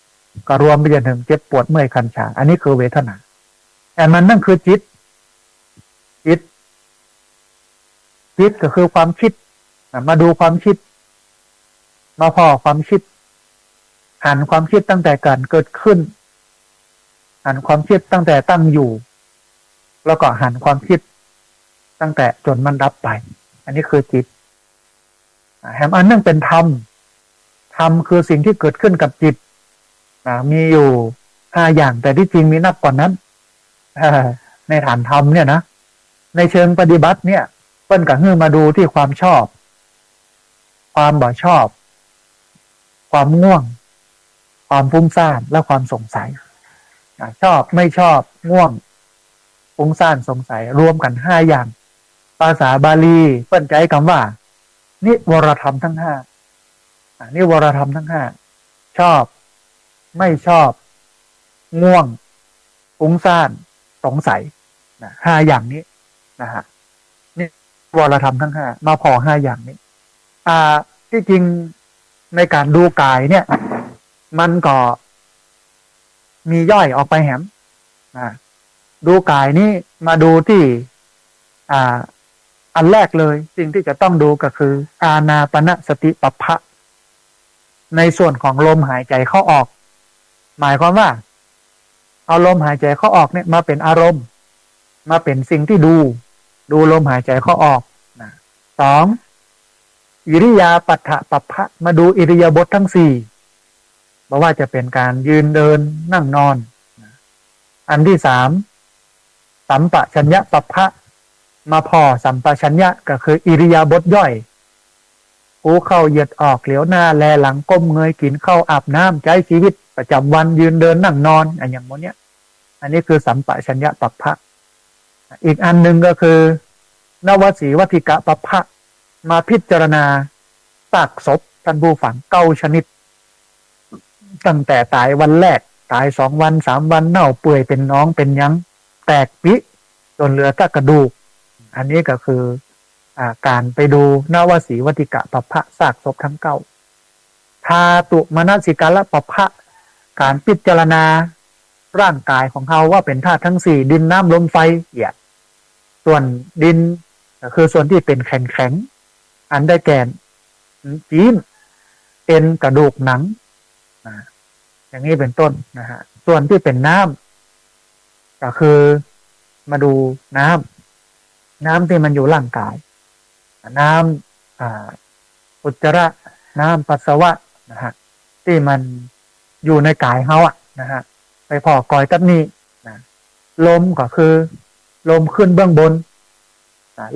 ก็รวมไปจนถึงเจ็บปวดเมื่อยคันชาอันนี้คือเวทนาแต่มันนั่นคือจิตก็คือความคิดมาดูความคิดมาพอความคิดหันความคิดตั้งแต่การเกิดขึ้นหันความคิดตั้งแต่ตั้งอยู่แล้วก็หันความคิดตั้งแต่จนมันดับไปอันนี้คือจิตแถมอันนึงเป็นธรรมคือสิ่งที่เกิดขึ้นกับจิตมีอยู่5อย่างแต่ที่จริงมีนับกว่านั้นในฐานธรรมเนี่ยนะในเชิงปฏิบัติเนี่ยเปิ้นก็ให้มาดูที่ความชอบความบ่ชอบความง่วงความฟุ้งซ่านและความสงสัยชอบไม่ชอบง่วงฟุ้งซ่านสงสัยรวมกัน5อย่างภาษาบาลีเปิ้นใช้คำว่านิวรธรรมทั้ง5นิวรธรรมทั้ง5ชอบไม่ชอบง่วงฟุ้งซ่านสงสัย5อย่างนี้นะฮะนี่วรธรรมทั้ง5มาพอ5อย่างนี้ที่จริงในการดูกายเนี่ยมันก็มีย่อยออกไปแหมดูกายนี้มาดูที่อันแรกเลยสิ่งที่จะต้องดูก็คืออานาปานสติปัฏฐะในส่วนของลมหายใจเข้าออกหมายความว่าเอาลมหายใจเข้าออกเนี่ยมาเป็นอารมณ์มาเป็นสิ่งที่ดูลมหายใจเข้าออก2อิริยาปัฏฐปัปพะมาดูอิริยาบถทั้ง4ไม่ว่าจะเป็นการยืนเดินนั่งนอนอันที่3สัมปชัญญะปัปพะมาพอสัมปชัญญะก็คืออิริยาบถย่อยหูเข้าเหยียดออกเหลียวหน้าแลหลังก้มเงยกินข้าวอาบน้ำใช้ชีวิตประจำวันยืนเดินนั่งนอนอย่างโมเนี้ยอันนี้คือสัมปชัญญะปัปพะอีกอันหนึ่งก็คือนวสีวัติกะปัปพะมาพิจารณาซากศพท ท่านผู้ฟัง9 ชนิดตั้งแต่ตายวันแรกตาย2 วัน3 วันเน่าเปื่อยเป็นน้องเป็นยังแตกปิจนเหลือแต่กระดูกอันนี้ก็คือการไปดูนวสีวติกะปัปพะซากศพทั้ง9ทาตุมนสิกาละปัปพะการพิจารณาร่างกายของเขาว่าเป็นธาตุทั้ง4ดินน้ำลมไฟส่วนดินก็คือส่วนที่เป็นแข็งแข็งอันได้แก่จีนเอ็นกระดูกหนังอย่างนี้เป็นต้นนะฮะส่วนที่เป็นน้ำก็คือมาดูน้ำที่มันอยู่ร่างกายน้ำอุจจาระน้ำปัสสาวะนะฮะที่มันอยู่ในกายเขานะฮะไปพอกอยตับนี้นะลมก็คือลมขึ้นเบื้องบน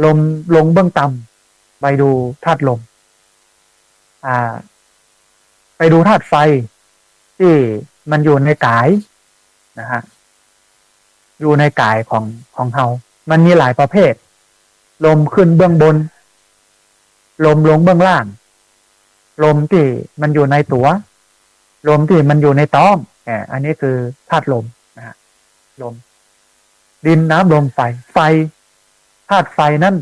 ลมลงเบื้องต่ำไปดูธาตุลมไปดูธาตุไฟที่มันอยู่ในกายนะฮะอยู่ในกายของเฮามันมีหลายประเภทลมขึ้นเบื้องบนลมลงเบื้องล่างลมที่มันอยู่ในตัวลมที่มันอยู่ในท้องอันนี้คือธาตุลมนะฮะลมดินน้ำลมไฟธาตุไฟนั้น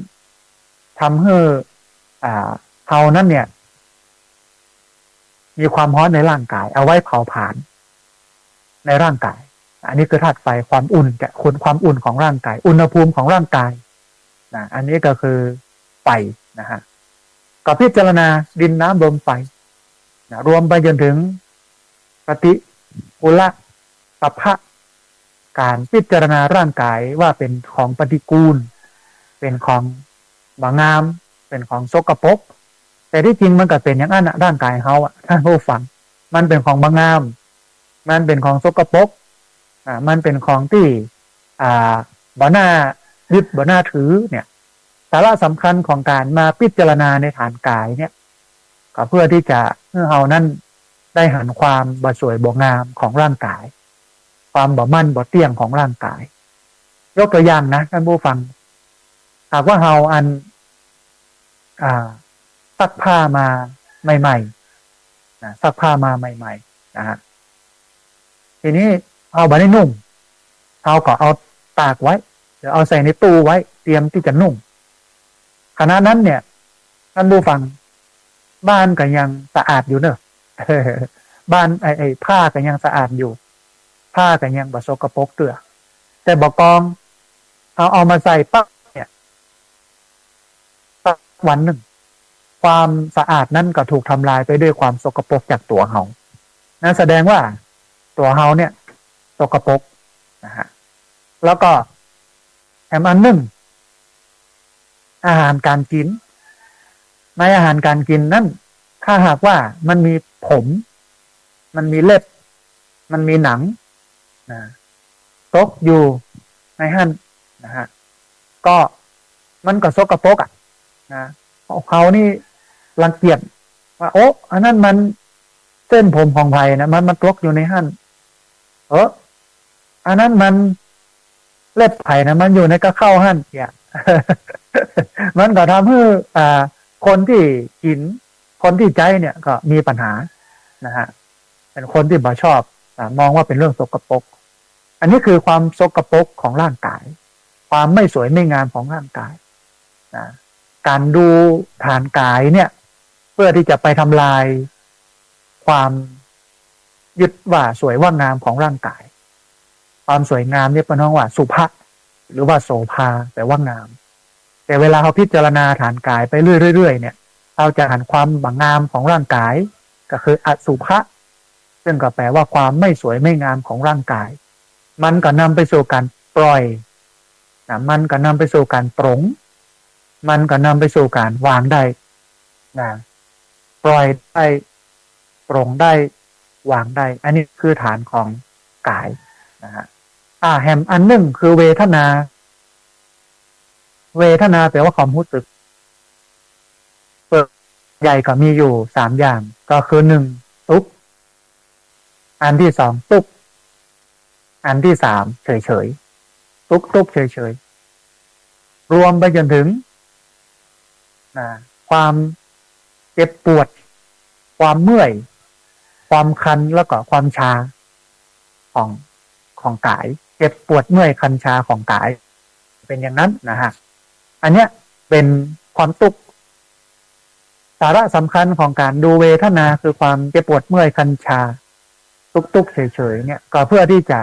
ทำให้เฮานั้นเนี่ยมีความร้อนในร่างกายเอาไว้เผาผลาญในร่างกายอันนี้คือธาตุไฟความอุ่นแกะความอุ่นของร่างกายอุณหภูมิของร่างกายนะอันนี้ก็คือไฟนะฮะก็พิจารณาดินน้ำลมไฟนะรวมไปจนถึงปฏิกูลปัปพะการพิจารณาร่างกายว่าเป็นของปฏิกูลเป็นของบางามเป็นของสกปรกแต่ที่จริงมันก็เป็นอย่างนั้นร่างกายเขาท่านผู้ฟังมันเป็นของบางามมันเป็นของสกปรกมันเป็นของที่บ่น่ายึดบ่น่าถือเนี่ยสาระสำคัญของการมาพิจารณาในฐานกายเนี่ยก็เพื่อที่จะให้เรานั้นได้หันความบ่สวยบ่งามของร่างกายความบ่มั่นบ่เตี้ยงของร่างกายยกตัวอย่างนะท่านผู้ฟังหากว่าเราซักผ้ามาใหม่ๆนะซักผ้ามาใหม่ๆนะฮะทีนี้เอาไปในนุ่งเอาก็เอาตากไว้เดี๋ยวเอาใส่ในตู้ไว้เตรียมที่จะนุ่งขณะนั้นเนี่ยท่านผู้ฟังบ้านก็ยังสะอาดอยู่เนอะบ้านไอ้ผ้าก็ยังสะอาดอยู่ผ้าก็ยังบ่สกปรกเตื้อแต่บ่กองเอามาใส่ปั๊บเนี่ยสักวันหนึ่งความสะอาดนั้นก็ถูกทำลายไปด้วยความสกปรกจากตัวเฮานั่นแสดงว่าตัวเฮาเนี่ยสกปรกนะฮะแล้วก็แถมอันหนึ่งอาหารการกินในอาหารการกินนั้นถ้าหากว่ามันมีผมมันมีเล็บมันมีหนังนะตกอยู่ในหั่นนะฮะก็มันก็สกปรกนะเขานี่รังเกียจว่าโอ้อันนั้นมันเส้นผมของไผ่นะมันตกอยู่ในหั่นอันนั้นมันเล็บไผ่นะมันอยู่ในกระเข้าหั่นเนี่ยมันก็ทำให้คนที่กินคนที่ใจเนี่ยก็มีปัญหานะฮะเป็นคนที่บ่ชอบมองว่าเป็นเรื่องสกปรกอันนี้คือความสกปรกของร่างกายความไม่สวยไม่งามของร่างกายนะการดูฐานกายเนี่ยเพื่อที่จะไปทำลายความยึดว่าสวยว่างามของร่างกายความสวยงามเนี่ยเป็นน้องว่าสุภะหรือว่าโสภาแต่ว่างามแต่เวลาเขาพิจารณาฐานกายไปเรื่อยๆเนี่ยเราจะหันความบางงามของร่างกายก็คืออสุภะซึ่งก็แปลว่าความไม่สวยไม่งามของร่างกายมันก็นำไปสู่การปล่อยนะมันก็นำไปสู่การปรงมันก็นำไปสู่การวางได้นะปล่อยได้ปรงได้วางได้อันนี้คือฐานของกายนะฮะแฮมอันหนึ่งคือเวทนาแปลว่าความรู้สึกใหญ่ก็มีอยู่3อย่างก็คือ1ทุกข์อันที่2ทุกข์อันที่3เฉยๆทุกข์เฉยๆรวมไปจนถึงความเจ็บปวด ความเมื่อยความคันแล้วก็ความชาของของกายเจ็บปวดเมื่อยคันชาของกายเป็นอย่างนั้นนะฮะอันเนี้ยเป็นความทุกข์สาระสำคัญของการดูเวทนาคือความเจ็บปวดเมื่อยคันชาตุกๆเฉยๆเนี่ยก็เพื่อที่จะ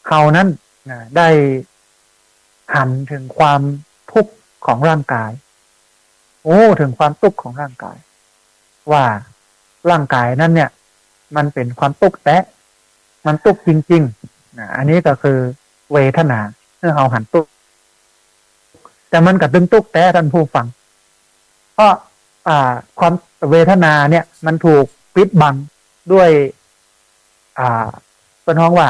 เขานั้นนะได้หันถึงความทุกข์ของร่างกายถึงความทุกข์ของร่างกายว่าร่างกายนั้นเนี่ยมันเป็นความทุกข์แต่มันทุกข์จริงๆนะอันนี้ก็คือเวทนาเมื่อเราหันทุกข์แต่มันกับตึงทุกข์แต่ท่านผู้ฟังเพราะความเวทนาเนี่ยมันถูกปิดบังด้วยเป็นห้องว่า